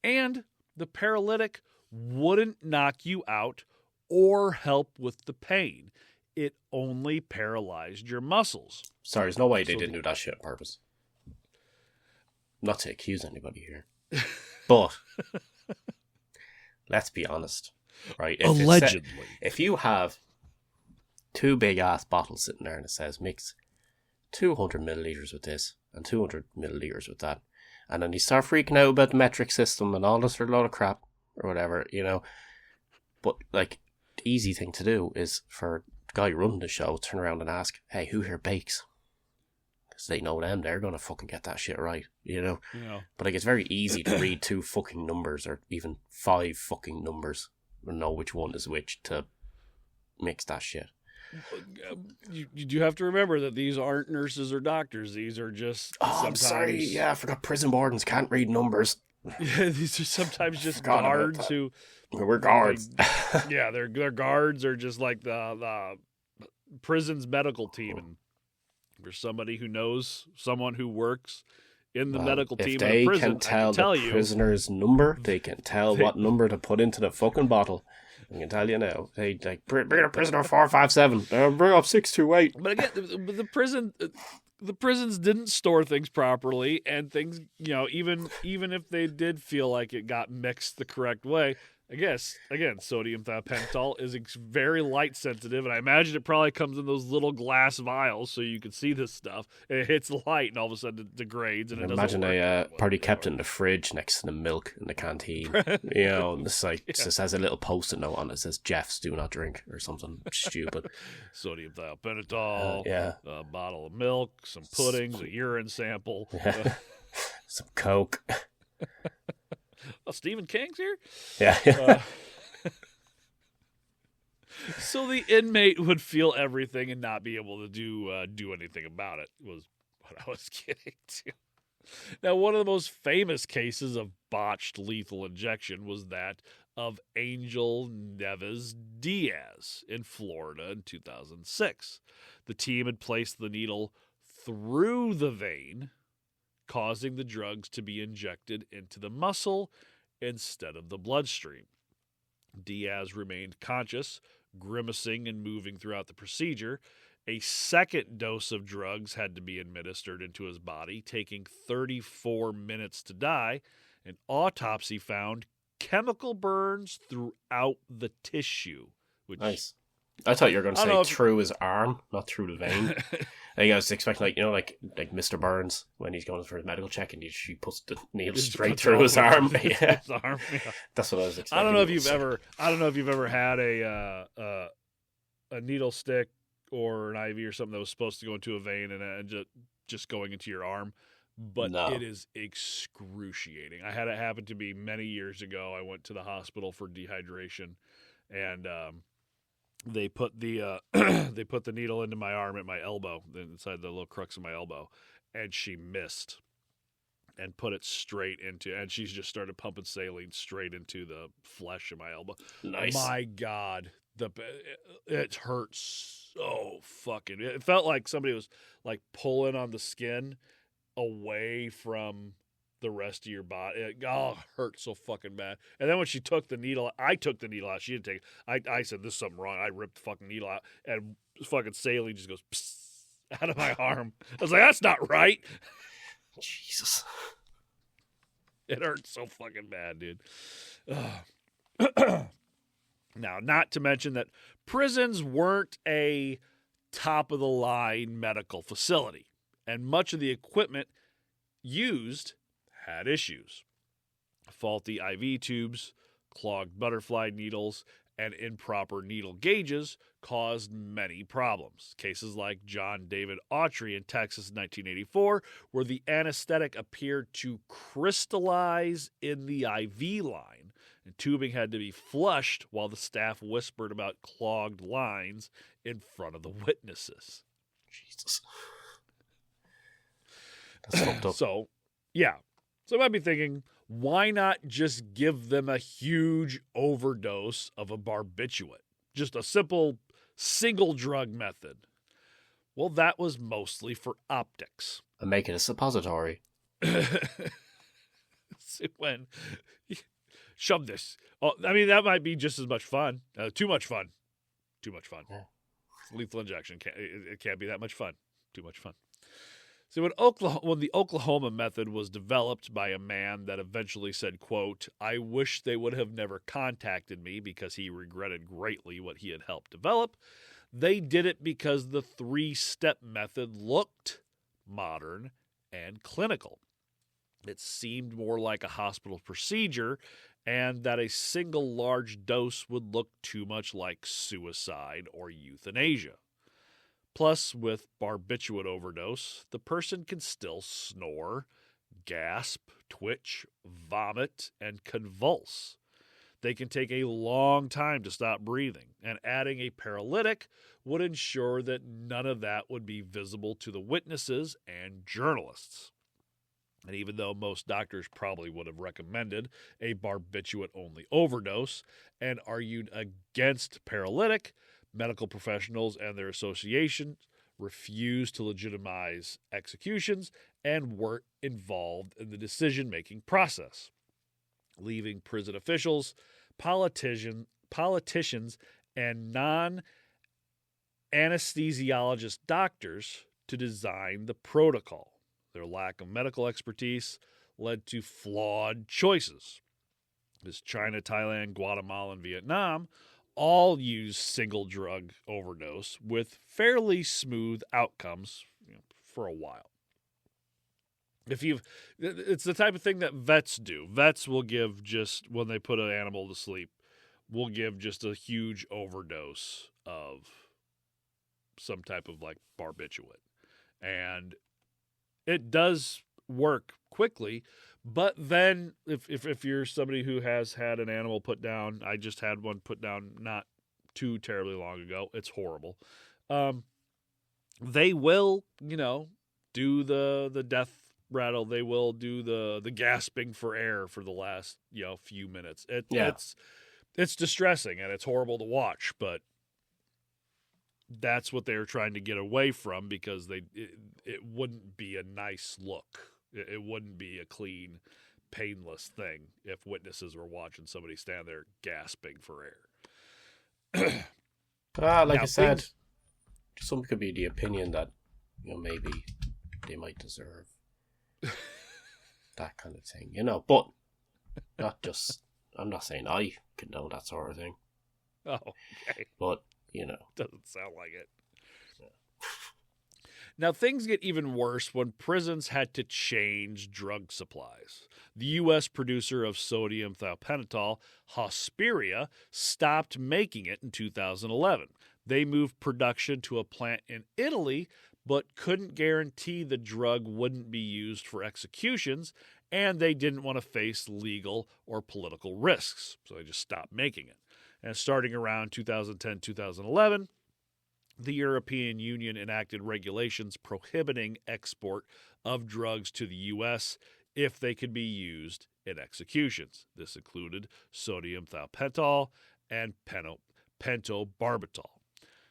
And the paralytic wouldn't knock you out or help with the pain. It only paralyzed your muscles. Sorry, there's no way they didn't do that shit on purpose. Not to accuse anybody here. But, let's be honest. Right? Allegedly. If you have two big-ass bottles sitting there and it says mix 200 milliliters with this and 200 milliliters with that, and then you start freaking out about the metric system and all this sort of load of crap, or whatever, you know. But, like, the easy thing to do is for the guy running the show, turn around and ask, hey, who here bakes? Because they know them, they're going to fucking get that shit right, you know? Yeah. But, like, it's very easy to read 2 fucking numbers, or even 5 fucking numbers, and know which one is which to mix that shit. You do have to remember that these aren't nurses or doctors. These are just I'm sorry. Yeah, I forgot prison wardens can't read numbers. Yeah, these are sometimes just guards who... We're guards. Yeah, their guards are just like the prison's medical team. And there's somebody who knows someone who works in the medical team in a prison. If they can tell the prisoner's number, they can tell what number to put into the fucking bottle. I can tell you now. Hey, like, bring a prisoner 457. Bring up 628. But again, the prisons didn't store things properly, and things, you know, even if they did feel like it got mixed the correct way, I guess, again, sodium thiopental is very light sensitive, and I imagine it probably comes in those little glass vials so you can see this stuff. And it hits the light, and all of a sudden it degrades, and it doesn't imagine work. they probably kept it in the fridge next to the milk in the canteen. You know, and it's like, it just has a little post-it note on it that says, Jeff's do not drink, or something stupid. Sodium thiopental, a bottle of milk, some puddings, a urine sample. Some Coke. Oh, Stephen King's here? Yeah. So the inmate would feel everything and not be able to do anything about it, was what I was getting to. Now, one of the most famous cases of botched lethal injection was that of Angel Nieves Diaz in Florida in 2006. The team had placed the needle through the vein, causing the drugs to be injected into the muscle instead of the bloodstream. Diaz remained conscious, grimacing and moving throughout the procedure. A second dose of drugs had to be administered into his body, taking 34 minutes to die. An autopsy found chemical burns throughout the tissue. Which, nice. I thought you were going to say through his arm, not through the vein. I think I was expecting, like Mr. Burns when he's going for his medical check and she puts the needle straight through his arm. Yeah. His arm. Yeah. That's what I was expecting. I don't know if you've ever had a needle stick or an IV or something that was supposed to go into a vein and just going into your arm, but It is excruciating. I had it happen to me many years ago. I went to the hospital for dehydration, and they put the needle into my arm at my elbow, inside the little crux of my elbow, and she missed and put it straight into, and she's just started pumping saline straight into the flesh of my elbow. Nice. My God, it hurts so fucking. It felt like somebody was like pulling on the skin away from the rest of your body. It hurt so fucking bad. And then when she took the needle, I took the needle out. She didn't take it. I said, "This is something wrong." I ripped the fucking needle out, and fucking saline just goes psst, out of my arm. I was like, "That's not right." Jesus. It hurts so fucking bad, dude. Now, not to mention that prisons weren't a top-of-the-line medical facility, and much of the equipment used had issues. Faulty IV tubes, clogged butterfly needles, and improper needle gauges caused many problems. Cases like John David Autry in Texas in 1984, where the anesthetic appeared to crystallize in the IV line, and tubing had to be flushed while the staff whispered about clogged lines in front of the witnesses. Jesus. That's fucked up. So I might be thinking, why not just give them a huge overdose of a barbiturate? Just a simple single drug method. Well, that was mostly for optics. And make it a suppository. When shove this. Oh, I mean, that might be just as much fun. Too much fun. Yeah. Lethal injection. It can't be that much fun. Too much fun. So when the Oklahoma method was developed by a man that eventually said, quote, "I wish they would have never contacted me because he regretted greatly what he had helped develop," they did it because the 3-step method looked modern and clinical. It seemed more like a hospital procedure, and that a single large dose would look too much like suicide or euthanasia. Plus, with barbiturate overdose, the person can still snore, gasp, twitch, vomit, and convulse. They can take a long time to stop breathing, and adding a paralytic would ensure that none of that would be visible to the witnesses and journalists. And even though most doctors probably would have recommended a barbiturate-only overdose and argued against paralytic, medical professionals and their associations refused to legitimize executions and weren't involved in the decision-making process, leaving prison officials, politicians, and non-anesthesiologist doctors to design the protocol. Their lack of medical expertise led to flawed choices. is China, Thailand, Guatemala, and Vietnam all use single drug overdose with fairly smooth outcomes for a while. It's the type of thing that vets do. Vets will give just, when they put an animal to sleep, will give just a huge overdose of some type of like barbiturate. And it does work quickly, but then if you're somebody who has had an animal put down, I just had one put down not too terribly long ago. It's horrible. They will, do the death rattle. They will do the gasping for air for the last, few minutes. It's distressing and it's horrible to watch, but that's what they were trying to get away from because it wouldn't be a nice look. It wouldn't be a clean, painless thing if witnesses were watching somebody stand there gasping for air. Like I said, some could be the opinion that maybe they might deserve that kind of thing, but not just. I'm not saying I condone that sort of thing. Oh, okay. But doesn't sound like it. Now, things get even worse when prisons had to change drug supplies. The U.S. producer of sodium thiopental, Hesperia, stopped making it in 2011. They moved production to a plant in Italy, but couldn't guarantee the drug wouldn't be used for executions, and they didn't want to face legal or political risks, so they just stopped making it. And starting around 2010-2011, the European Union enacted regulations prohibiting export of drugs to the U.S. if they could be used in executions. This included sodium thiopental and pentobarbital.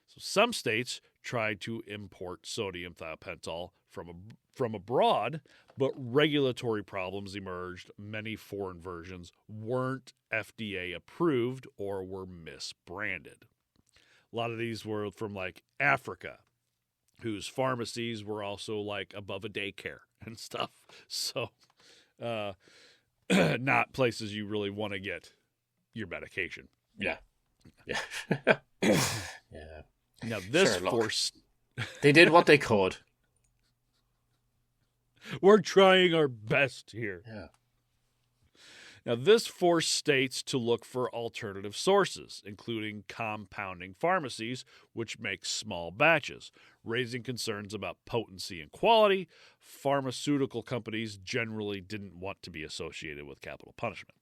So some states tried to import sodium thiopental from abroad, but regulatory problems emerged. Many foreign versions weren't FDA approved or were misbranded. A lot of these were from like Africa, whose pharmacies were also like above a daycare and stuff. So not places you really want to get your medication. Yeah. Yeah. Yeah. Now this forced... They did what they could. We're trying our best here. Yeah. Now, this forced states to look for alternative sources, including compounding pharmacies, which make small batches, raising concerns about potency and quality. Pharmaceutical companies generally didn't want to be associated with capital punishment.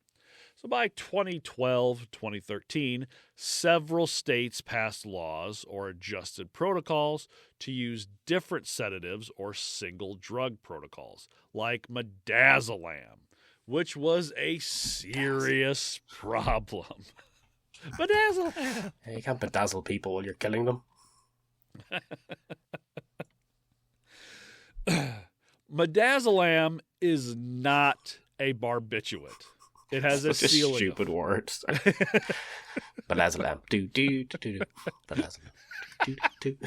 So by 2012-2013, several states passed laws or adjusted protocols to use different sedatives or single drug protocols, like Midazolam, which was a serious problem. Midazolam! You can't bedazzle people while you're killing them. Midazolam is not a barbiturate. It has a ceiling. Stupid words. Midazolam. Do. Midazolam. Do.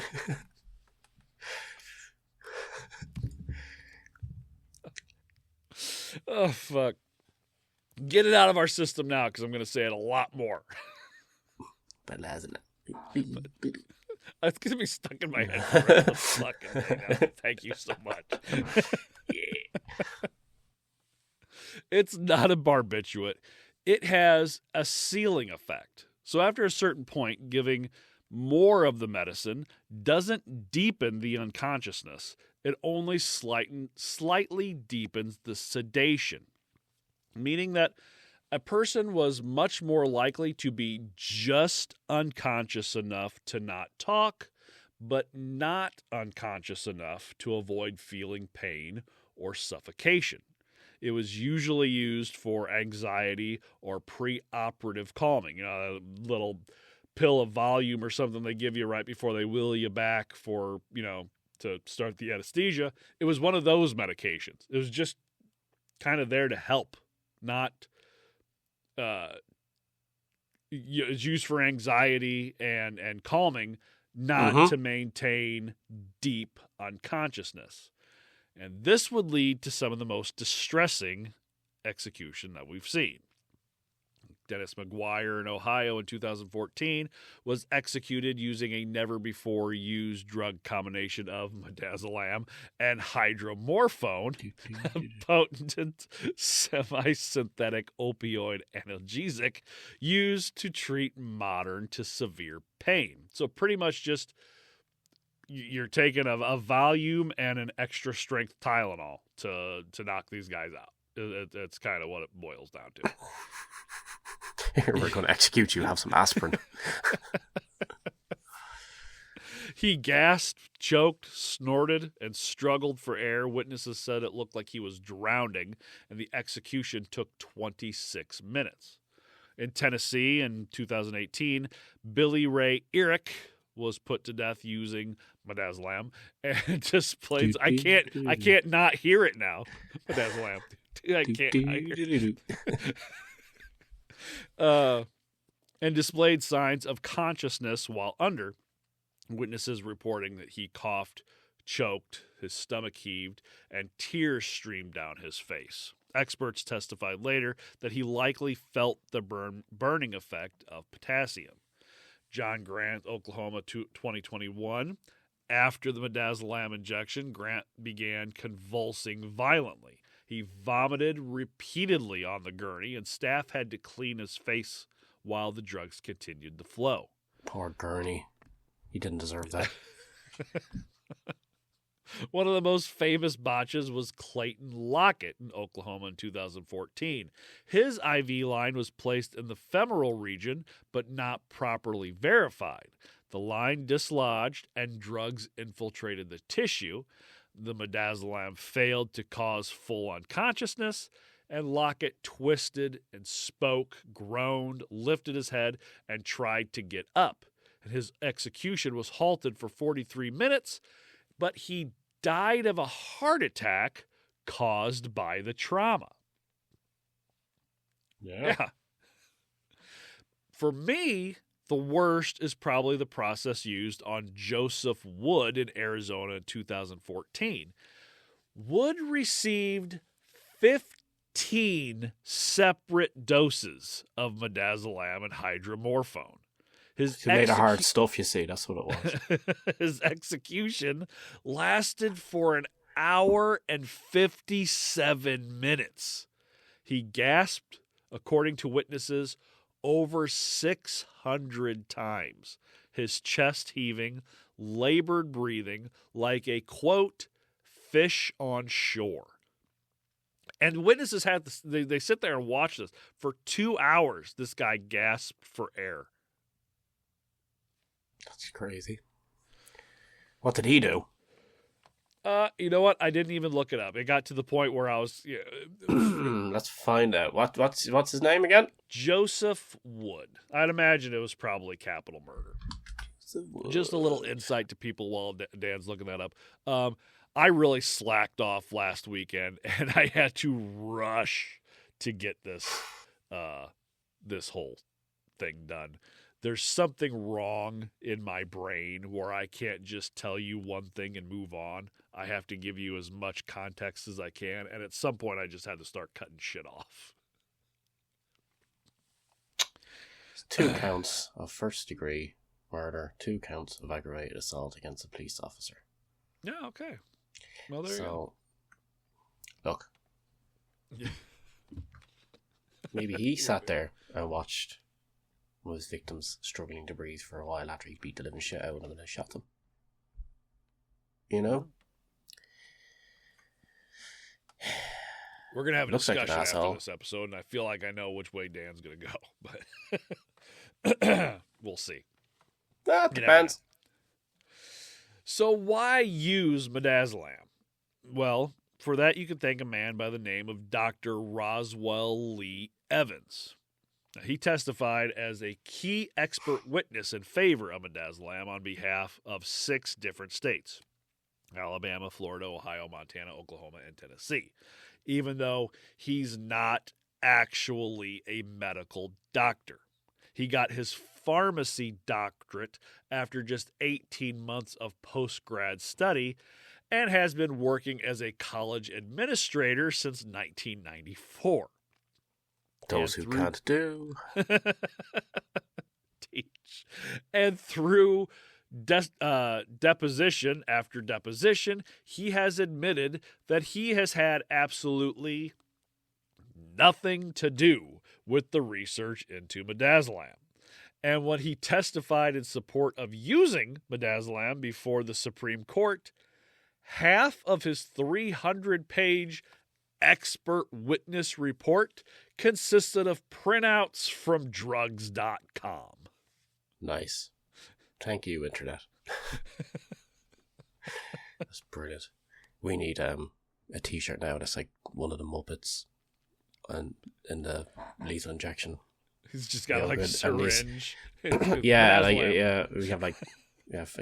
Oh, fuck. Get it out of our system now, because I'm going to say it a lot more. Midazolam. It's going to be stuck in my head for the rest of the fucking day now. Thank you so much. Yeah. It's not a barbiturate. It has a ceiling effect. So after a certain point, giving more of the medicine doesn't deepen the unconsciousness. It only slightly deepens the sedation, meaning that a person was much more likely to be just unconscious enough to not talk, but not unconscious enough to avoid feeling pain or suffocation. It was usually used for anxiety or preoperative calming. A little pill of Valium or something they give you right before they wheel you back for, to start the anesthesia. It was one of those medications. It was just kind of there to help, not... it's used for anxiety and calming, not to maintain deep unconsciousness. And this would lead to some of the most distressing execution that we've seen. Dennis McGuire in Ohio in 2014 was executed using a never-before-used drug combination of midazolam and hydromorphone, a potent semi-synthetic opioid analgesic used to treat moderate to severe pain. So pretty much just you're taking a volume and an extra strength Tylenol to knock these guys out. It's kind of what it boils down to. Here, we're going to execute you. Have some aspirin. He gasped, choked, snorted, and struggled for air. Witnesses said it looked like he was drowning, and the execution took 26 minutes. In Tennessee in 2018, Billy Ray Eric was put to death using midazolam and displays. I can't not hear it now. Midazolam. I can't. And displayed signs of consciousness while under. Witnesses reporting that he coughed, choked, his stomach heaved, and tears streamed down his face. Experts testified later that he likely felt the burning effect of potassium. John Grant, Oklahoma, 2021. After the midazolam injection, Grant began convulsing violently. He vomited repeatedly on the gurney, and staff had to clean his face while the drugs continued to flow. Poor gurney. He didn't deserve that. One of the most famous botches was Clayton Lockett in Oklahoma in 2014. His IV line was placed in the femoral region, but not properly verified. The line dislodged and drugs infiltrated the tissue. The midazolam failed to cause full unconsciousness, and Lockett twisted and spoke, groaned, lifted his head, and tried to get up. And his execution was halted for 43 minutes, but he died of a heart attack caused by the trauma. Yeah. For me, the worst is probably the process used on Joseph Wood in Arizona in 2014. Wood received 15 separate doses of midazolam and hydromorphone. He made hard stuff, you see. That's what it was. His execution lasted for an hour and 57 minutes. He gasped, according to witnesses, over 600 times, his chest heaving, labored breathing like a, quote, fish on shore. And witnesses had this, they sit there and watch this. For 2 hours, this guy gasped for air. That's crazy. What did he do? You know what? I didn't even look it up. It got to the point where I was... Let's find out. What's his name again? Joseph Wood. I'd imagine it was probably capital murder. Just a little insight to people while Dan's looking that up. I really slacked off last weekend, and I had to rush to get this whole thing done. There's something wrong in my brain where I can't just tell you one thing and move on. I have to give you as much context as I can, and at some point I just had to start cutting shit off. 2 counts of first-degree murder, 2 counts of aggravated assault against a police officer. Yeah, okay. Well, there you go. Look. Maybe he sat there and watched his victims struggling to breathe for a while after he beat the living shit out of them and then shot them. You know? We're going to have a discussion after this episode, and I feel like I know which way Dan's going to go, but we'll see. That depends. So why use midazolam? Well, for that you can thank a man by the name of Dr. Roswell Lee Evans. He testified as a key expert witness in favor of midazolam on behalf of 6 different states: Alabama, Florida, Ohio, Montana, Oklahoma, and Tennessee, even though he's not actually a medical doctor. He got his pharmacy doctorate after just 18 months of post-grad study and has been working as a college administrator since 1994. Those who can't do. Teach. And through deposition after deposition, he has admitted that he has had absolutely nothing to do with the research into midazolam. And when he testified in support of using midazolam before the Supreme Court, half of his 300-page expert witness report consisted of printouts from drugs.com. Nice. Thank you, Internet. That's brilliant. We need a t-shirt now that's like one of the Muppets and in the lethal injection. He's just got like a syringe. Yeah, like we have like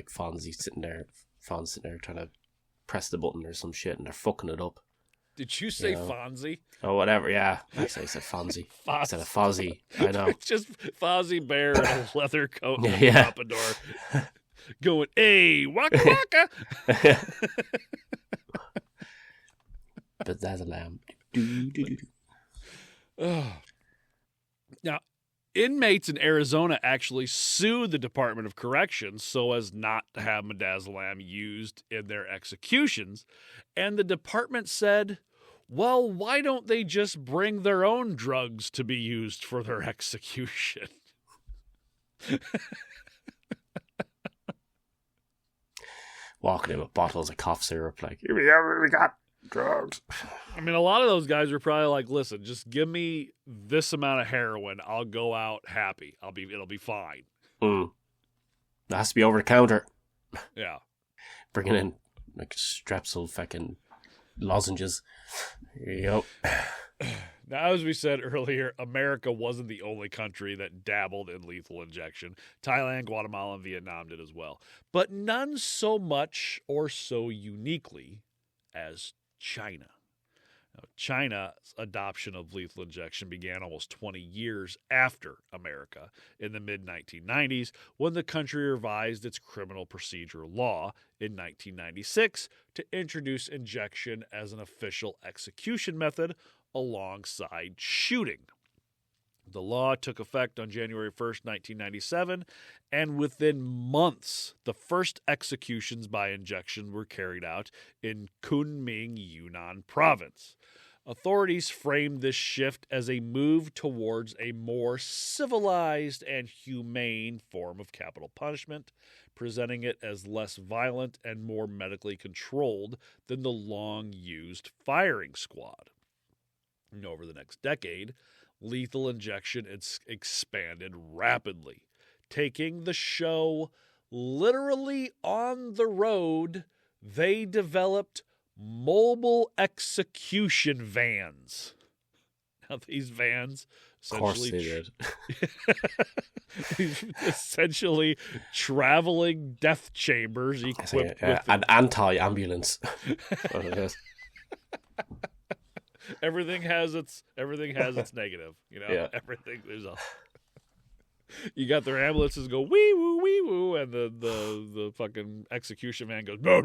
Fonzie sitting there trying to press the button or some shit, and they're fucking it up. Did you say Fonzie? Oh, whatever. Yeah, actually, I said Fonzie. Instead of Fozzie. I know. It's just Fozzie Bear in a leather coat and a pompadour going, "Hey, waka waka." But that's a lamb. Now, inmates in Arizona actually sued the Department of Corrections so as not to have midazolam used in their executions. And the department said, well, why don't they just bring their own drugs to be used for their execution? Walking in with bottles of cough syrup, like, here we got drugs. I mean, a lot of those guys are probably like, listen, just give me this amount of heroin. I'll go out happy. It'll be fine. It has to be over the counter. Yeah. Bringing in like Strepsil fucking lozenges. Here you go. Now, as we said earlier, America wasn't the only country that dabbled in lethal injection. Thailand, Guatemala, and Vietnam did as well. But none so much or so uniquely as China. Now, China's adoption of lethal injection began almost 20 years after America in the mid-1990s, when the country revised its criminal procedure law in 1996 to introduce injection as an official execution method alongside shooting. The law took effect on January 1st, 1997, and within months, the first executions by injection were carried out in Kunming, Yunnan province. Authorities framed this shift as a move towards a more civilized and humane form of capital punishment, presenting it as less violent and more medically controlled than the long-used firing squad. And over the next decade, lethal injection expanded rapidly, taking the show literally on the road. They developed mobile execution vans. Now, these vans essentially traveling death chambers equipped with an anti-ambulance. Everything has its negative, you know. Yeah. Everything you got their ambulances go wee woo, and the fucking execution man goes no.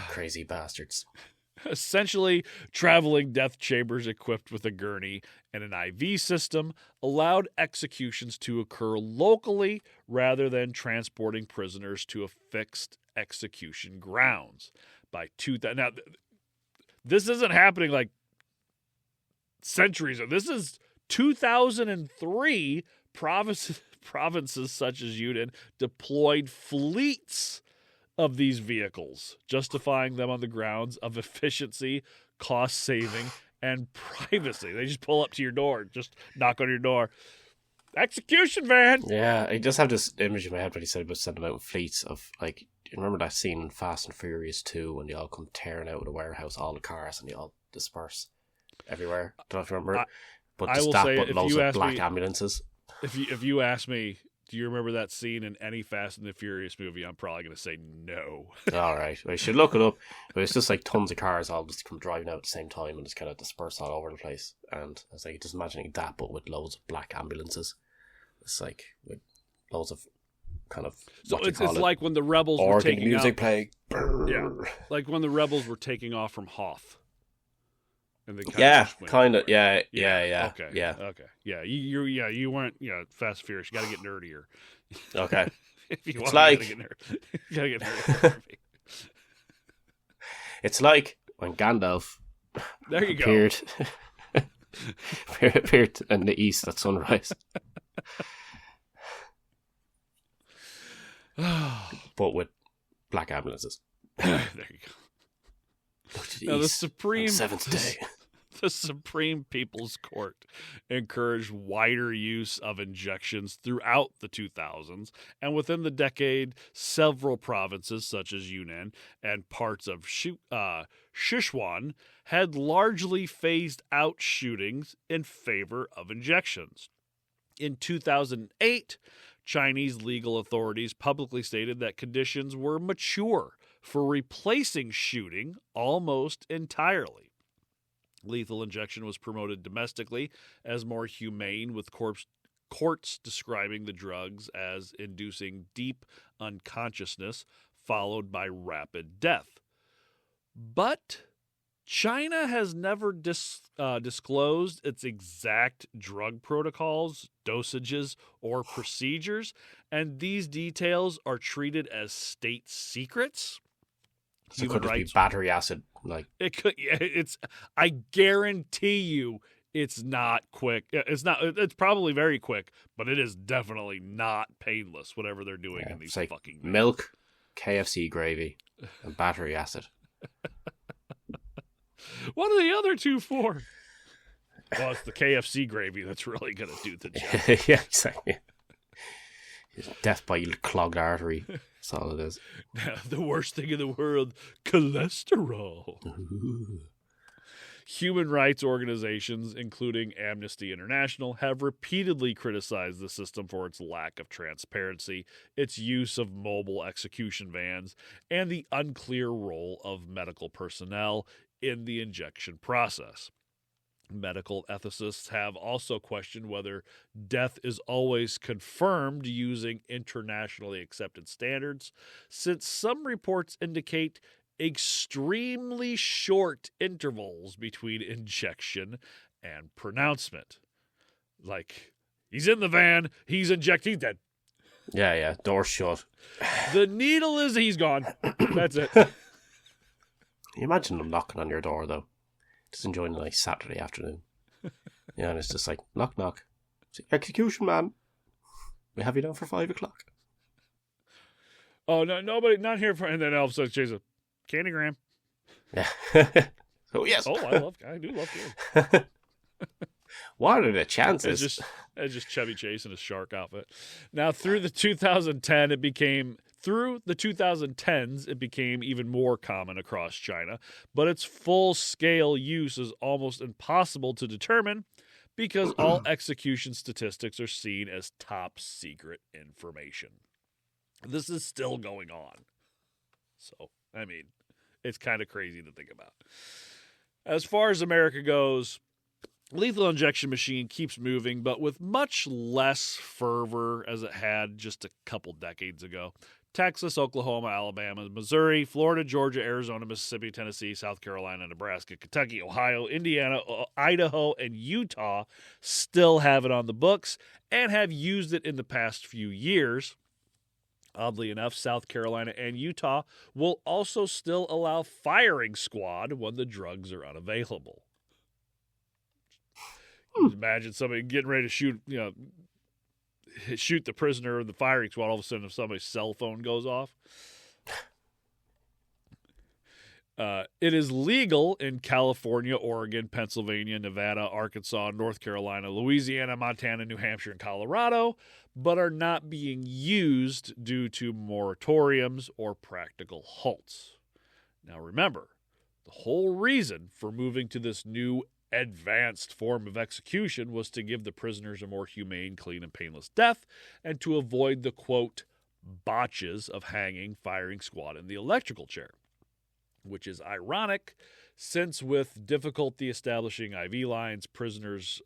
Crazy bastards. Essentially, traveling death chambers equipped with a gurney and an IV system allowed executions to occur locally rather than transporting prisoners to a fixed execution grounds. By 2000, now this isn't happening like centuries ago. This is 2003. Provinces such as Yunnan deployed fleets of these vehicles, justifying them on the grounds of efficiency, cost saving, and privacy. They just pull up to your door, just knock on your door. Execution van! Yeah, I just have this image in my head when he said about sending out fleets of, like, you remember that scene in Fast and Furious 2 when they all come tearing out of the warehouse, all the cars, and they all disperse everywhere? Don't know if you remember it. But just that, but loads of black ambulances. If you ask me, do you remember that scene in any Fast and the Furious movie? I'm probably going to say no. All right. I should look it up. But it's just like tons of cars all just come driving out at the same time and just kind of disperse all over the place. And I was like, just imagining that, but with loads of black ambulances. It's like with loads of kind of. So it's like when the rebels were taking music off. playing. Yeah, like when the rebels were taking off from Hoth. And they kind of. Yeah. Okay. Yeah, you weren't. Fast and Furious. You got to get nerdier. Okay. If you it's want like you got to get nerdy. It's like when Gandalf there you appeared, go. appeared in the east at sunrise. But with black ambulances. There you go. Now, the Supreme seventh day. The Supreme People's Court encouraged wider use of injections throughout the 2000s, and within the decade, several provinces such as Yunnan and parts of Sichuan had largely phased out shootings in favor of injections. In 2008, Chinese legal authorities publicly stated that conditions were mature for replacing shooting almost entirely. Lethal injection was promoted domestically as more humane, with courts describing the drugs as inducing deep unconsciousness followed by rapid death. But China has never disclosed its exact drug protocols, dosages, or procedures, and these details are treated as state secrets. So it could just be battery acid, like it could. I guarantee you, it's not quick. It's not. It's probably very quick, but it is definitely not painless. Whatever they're doing in these fucking milk, KFC gravy, and battery acid. What are the other two for? Well, it's the KFC gravy that's really going to do the job. Yeah, exactly. Death by clogged artery. That's all it is. The worst thing in the world, cholesterol. Human rights organizations, including Amnesty International, have repeatedly criticized the system for its lack of transparency, its use of mobile execution vans, and the unclear role of medical personnel in the injection process. Medical ethicists have also questioned whether death is always confirmed using internationally accepted standards, since some reports indicate extremely short intervals between injection and pronouncement. Like, he's in the van, he's injected, he's dead. Yeah, door shut. The needle is, he's gone. That's it. Can you imagine them knocking on your door, though? Just enjoying a nice Saturday afternoon. Yeah, and it's just like, knock, knock. Execution, man. We have you down for 5 o'clock. Oh, no, nobody, not here for, and then all of a sudden, she's a candygram. Yeah. Oh, yes. Oh, I do love candy. What are the chances? It's just Chevy Chase in a shark outfit. Now, through the 2010s, it became even more common across China, but its full-scale use is almost impossible to determine because all execution statistics are seen as top-secret information. This is still going on. So, I mean, it's kind of crazy to think about. As far as America goes, lethal injection machine keeps moving, but with much less fervor as it had just a couple decades ago. Texas, Oklahoma, Alabama, Missouri, Florida, Georgia, Arizona, Mississippi, Tennessee, South Carolina, Nebraska, Kentucky, Ohio, Indiana, Idaho, and Utah still have it on the books and have used it in the past few years. Oddly enough, South Carolina and Utah will also still allow firing squad when the drugs are unavailable. Imagine somebody getting ready to shoot the prisoner in the firing squad. All of a sudden, if somebody's cell phone goes off. It is legal in California, Oregon, Pennsylvania, Nevada, Arkansas, North Carolina, Louisiana, Montana, New Hampshire, and Colorado, but are not being used due to moratoriums or practical halts. Now remember, the whole reason for moving to this new advanced form of execution was to give the prisoners a more humane, clean, and painless death, and to avoid the, quote, botches of hanging, firing squad, in the electrical chair. Which is ironic, since with difficulty establishing IV lines, prisoners'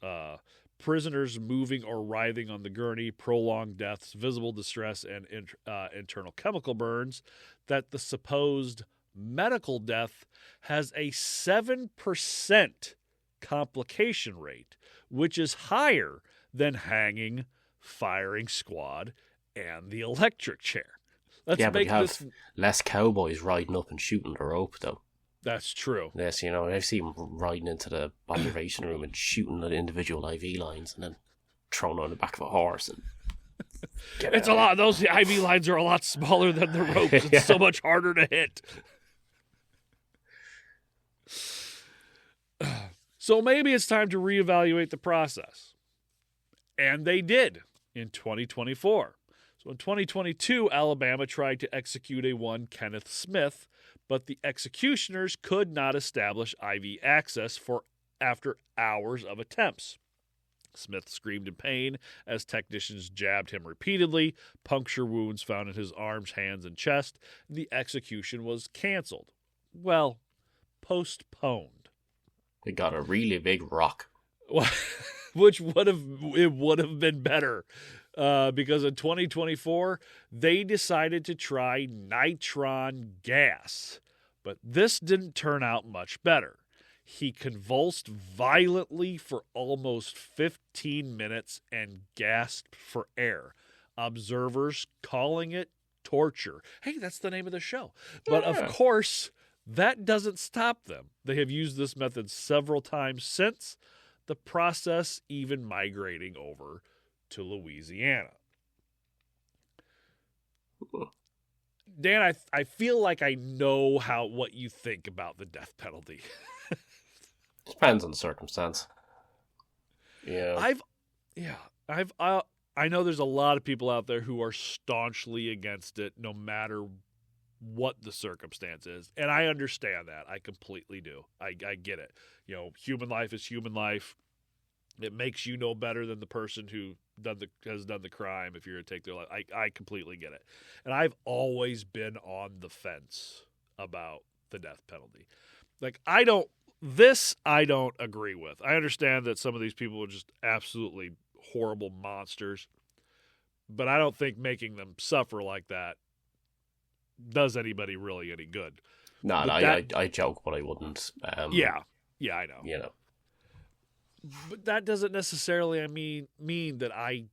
prisoners moving or writhing on the gurney, prolonged deaths, visible distress, and internal chemical burns, that the supposed medical death has a 7% complication rate, which is higher than hanging, firing squad, and the electric chair. But you have less cowboys riding up and shooting the rope, though. That's true. Yes, I've seen them riding into the observation room and shooting at individual IV lines and then thrown on the back of a horse. And it's a lot. Those IV lines are a lot smaller than the ropes. It's so much harder to hit. So maybe it's time to reevaluate the process. And they did in 2024. So in 2022, Alabama tried to execute a one Kenneth Smith, but the executioners could not establish IV access after hours of attempts. Smith screamed in pain as technicians jabbed him repeatedly, puncture wounds found in his arms, hands, and chest. The execution was canceled. Well, postponed. They got a really big rock. Which would have been better. Because in 2024, they decided to try nitron gas. But this didn't turn out much better. He convulsed violently for almost 15 minutes and gasped for air. Observers calling it torture. Hey, that's the name of the show. But of course, that doesn't stop them. They have used this method several times since, the process even migrating over to Louisiana. Dan, I feel like I know what you think about the death penalty. Depends on the circumstance. Yeah. I know there's a lot of people out there who are staunchly against it, no matter what the circumstance is, and I understand that. I completely do. I get it. Human life is human life. It makes you no better than the person who has done the crime if you're to take their life. I completely get it. And I've always been on the fence about the death penalty. I don't agree with. I understand that some of these people are just absolutely horrible monsters, but I don't think making them suffer like that does anybody really any good. No, I joke, but I wouldn't. Yeah, I know. But that doesn't necessarily mean that I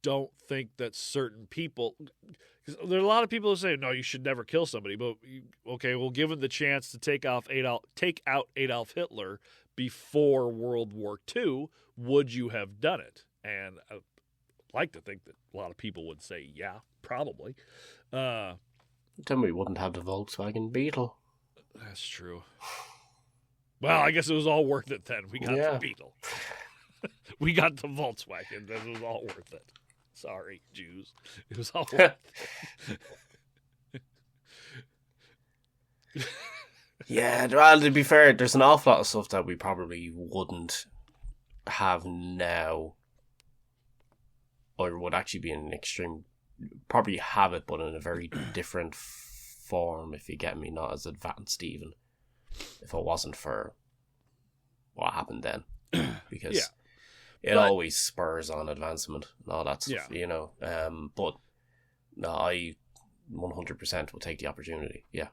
don't think that certain people, because there are a lot of people who say, no, you should never kill somebody. But okay, well, given the chance to take out Adolf Hitler before World War II, would you have done it? And I'd like to think that a lot of people would say, yeah, probably. Then we wouldn't have the Volkswagen Beetle. That's true. Well, I guess it was all worth it then. We got the Beetle. We got the Volkswagen. It was all worth it. Sorry, Jews. It was all worth it. Yeah, well, to be fair, there's an awful lot of stuff that we probably wouldn't have now, or would actually be in an extreme, probably have it, but in a very different form, if you get me, not as advanced even, if it wasn't for what happened then. Because it always spurs on advancement and all that stuff, but no, I 100% will take the opportunity. Yeah.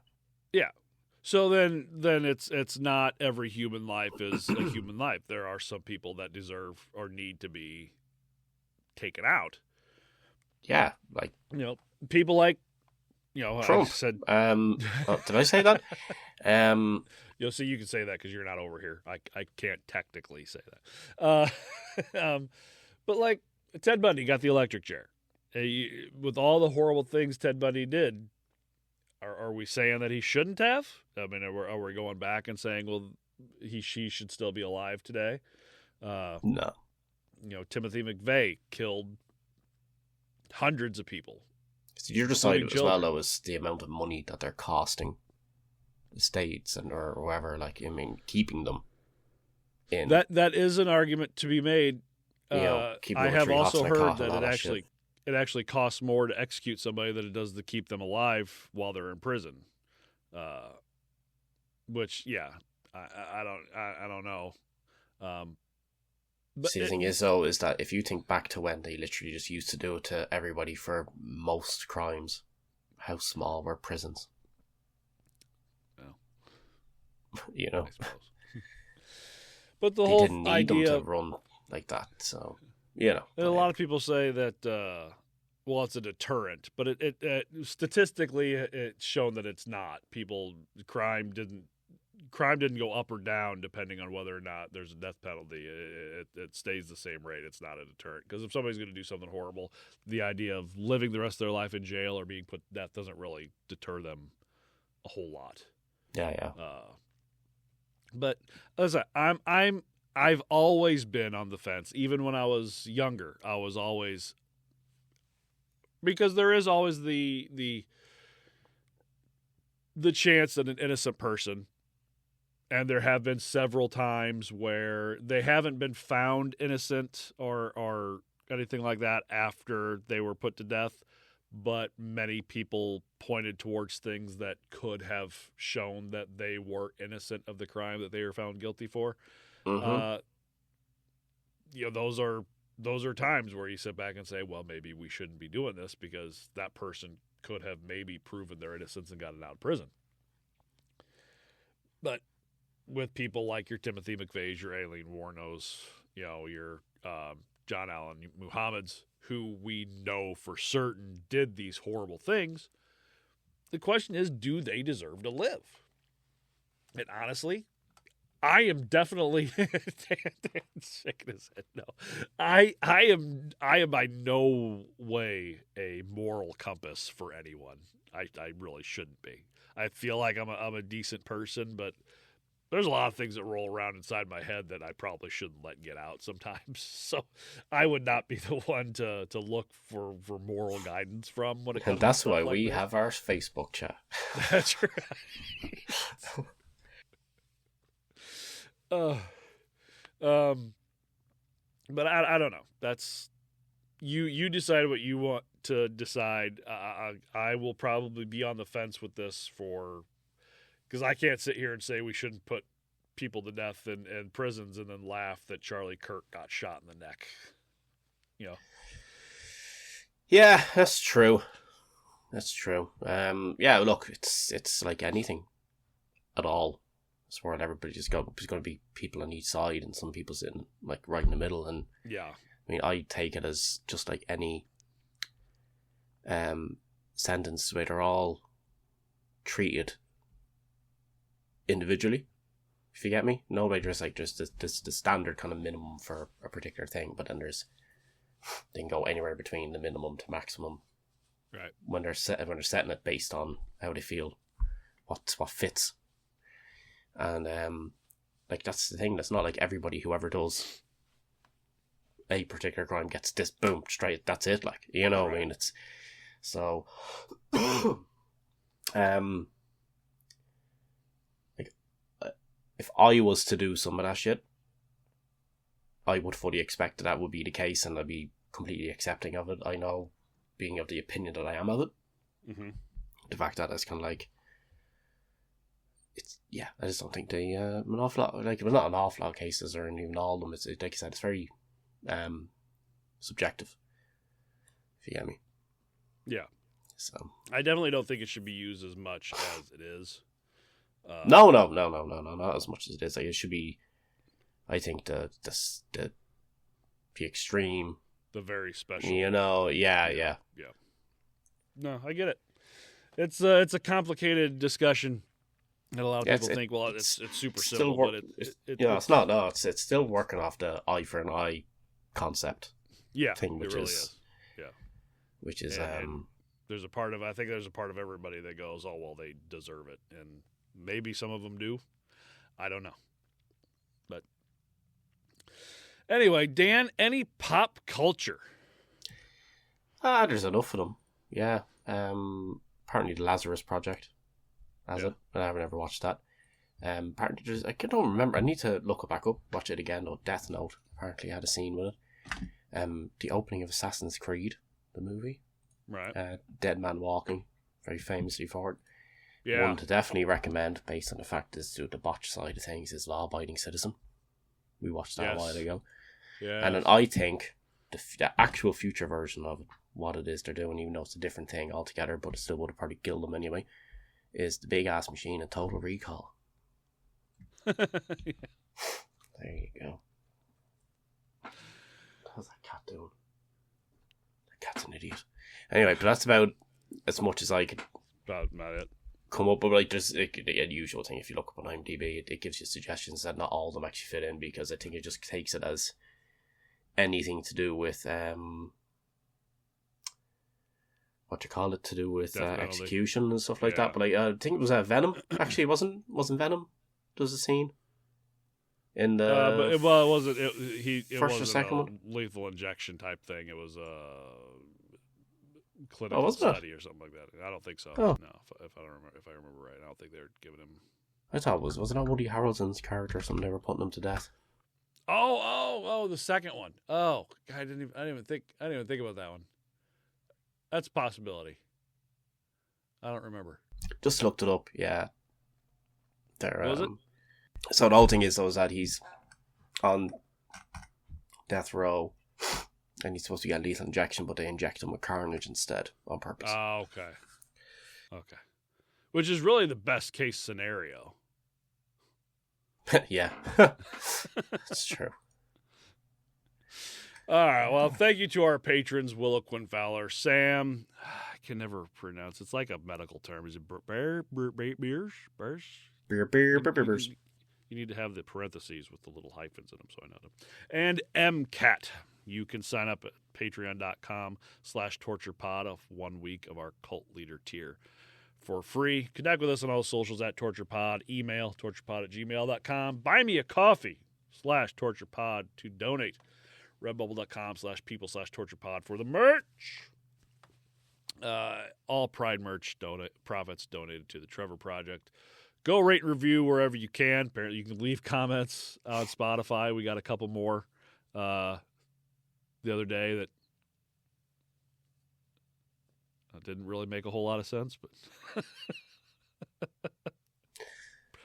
So then it's not every human life is a human life. There are some people that deserve or need to be taken out. Yeah, people like Trump. I said. Did I say that? So you can say that because you're not over here. I can't technically say that. But Ted Bundy got the electric chair. With all the horrible things Ted Bundy did, are we saying that he shouldn't have? I mean, are we going back and saying, well, she should still be alive today? No. Timothy McVeigh killed hundreds of people. So you're deciding as well, though, is the amount of money that they're costing the states or whoever, keeping them in. That is an argument to be made. I have also heard that it actually costs more to execute somebody than it does to keep them alive while they're in prison. Which, I don't know. See, the thing is, though, is that if you think back to when they literally just used to do it to everybody for most crimes, how small were prisons? Well, you know. I suppose. But the they whole didn't need idea them to run like that, so, you know. And a lot of people say that, well, it's a deterrent, but it statistically, it's shown that it's not. Crime didn't go up or down depending on whether or not there's a death penalty. It stays the same rate. It's not a deterrent. Because if somebody's going to do something horrible, the idea of living the rest of their life in jail or being put to death doesn't really deter them a whole lot. Yeah. But as I've always been on the fence. Even when I was younger, I was always, because there is always the chance that an innocent person, and there have been several times where they haven't been found innocent or anything like that after they were put to death, but many people pointed towards things that could have shown that they were innocent of the crime that they were found guilty for. Mm-hmm. Those are times where you sit back and say, well, maybe we shouldn't be doing this because that person could have maybe proven their innocence and gotten out of prison. But with people like your Timothy McVeighs, your Aileen Wuornos, your John Allen Muhammad's, who we know for certain did these horrible things, the question is, do they deserve to live? And honestly, I am definitely Dan's shaking his head. No, I am by no way a moral compass for anyone. I really shouldn't be. I feel like I'm a decent person, but there's a lot of things that roll around inside my head that I probably shouldn't let get out sometimes. So I would not be the one to look for moral guidance from when it comes. And that's to why like we this. have our Facebook chat. That's right. But I don't know. That's you decide what you want to decide. I will probably be on the fence with this because I can't sit here and say we shouldn't put people to death in prisons and then laugh that Charlie Kirk got shot in the neck. Yeah, that's true. That's true. Yeah, look, it's like anything at all. This world, there's going to be people on each side and some people sitting like right in the middle. And yeah, I mean, I take it as just like any sentence where they're all treated individually, if you get me. Nobody just like just the standard kind of minimum for a particular thing, but then they can go anywhere between the minimum to maximum. Right. When they're setting it based on how they feel, what fits. And like that's the thing. That's not like everybody whoever does a particular crime gets this boom straight. That's it. Like right. I mean, it's so. Like, if I was to do some of that shit, I would fully expect that would be the case, and I'd be completely accepting of it. I know, being of the opinion that I am of it. Mm-hmm. The fact that it's kind of like. I just don't think they an awful lot, like, well, not an awful lot of cases or even all of them. It's like I said, it's very subjective. If you get me. Yeah. So I definitely don't think it should be used as much as it is. No, not as much as it is. Like, it should be. I think the extreme, the very special. Yeah. No, I get it. It's a complicated discussion. And a lot of people think, well, it's super simple, but it's not. No, it's still working off the eye for an eye concept. Yeah, thing, which it really is. Yeah, which is and there's a part of everybody that goes, oh well, they deserve it, and maybe some of them do. I don't know, but anyway, Dan, any pop culture? There's enough of them. Yeah. Apparently, the Lazarus Project. It? But I haven't ever watched that. Apparently, I don't remember. I need to look it back up, watch it again. Though Death Note apparently had a scene with it. The opening of Assassin's Creed, the movie, right? Dead Man Walking, very famously for it. Yeah, one to definitely recommend, based on the fact that the botched side of things is Law Abiding Citizen. We watched that a while ago. Yeah. And then I think the actual future version of what it is they're doing, even though it's a different thing altogether, but it still would have probably killed them anyway, is the big ass machine in Total Recall. Yeah. There you go. How's that cat doing? That cat's an idiot. Anyway, but that's about as much as I could About it. come up with. Like, there's a usual thing. If you look up on IMDb, it gives you suggestions that not all of them actually fit in, because I think it just takes it as anything to do with what you call it, to do with execution and stuff like that. But like, I think it was Venom. Actually, it wasn't Venom. There was a scene in the but it wasn't. It first wasn't or second a one? lethal injection type thing. It was a Oh, clinical wasn't it? study or something like that. I don't think so. Oh. No, if I remember right, I don't think they're giving him. I thought was it not Woody Harrelson's character or something? They were putting him to death. Oh, the second one. Oh, I didn't even think about that one. That's a possibility. I don't remember. Just looked it up. Yeah. There. Was it? So the whole thing is that he's on death row, and he's supposed to get a lethal injection, but they inject him with carnage instead on purpose. Oh, okay. Which is really the best case scenario. Yeah. That's true. All right. Well, thank you to our patrons, Willow Quinn Fowler, Sam. I can never pronounce. It's like a medical term. Is it beers? Beers. You need to have the parentheses with the little hyphens in them, so I know them. And MCAT. You can sign up at patreon.com/torturepod of 1 week of our cult leader tier for free. Connect with us on all socials at torturepod. Email torturepod@gmail.com. Buy me a coffee /torturepod to donate. Redbubble.com/people/torturepod for the merch. All Pride merch profits donated to the Trevor Project. Go rate and review wherever you can. Apparently, you can leave comments on Spotify. We got a couple more the other day that didn't really make a whole lot of sense, but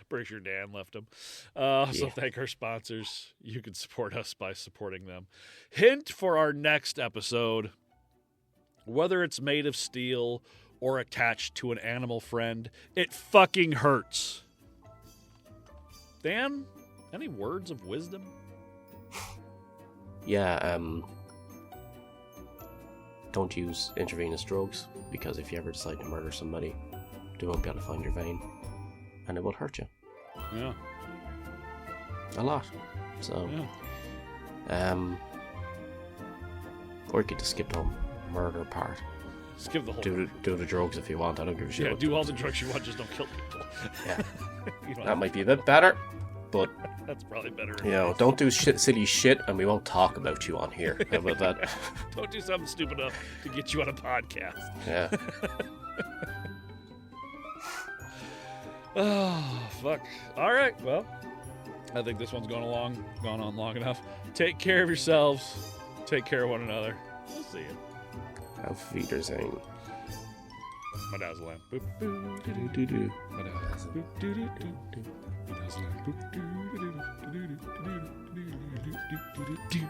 pretty sure Dan left them. So thank our sponsors. You can support us by supporting them. Hint for our next episode: whether it's made of steel or attached to an animal friend, it fucking hurts. Dan, any words of wisdom? Yeah, don't use intravenous drugs, because if you ever decide to murder somebody, they won't be able to find your vein, and it will hurt you. Yeah. A lot. So, or you could just skip the murder part. Skip the whole. Do the drugs if you want. I don't give a shit. Yeah, do all the drugs you want. Just don't kill people. Yeah, that might be a bit better, but that's probably better. You know, don't do silly shit, and we won't talk about you on here. How about that? Don't do something stupid enough to get you on a podcast. Yeah. Oh fuck! All right, well, I think this one's gone on long enough. Take care of yourselves. Take care of one another. We'll see you. Auf Wiedersehen. Midazolam. Midazolam.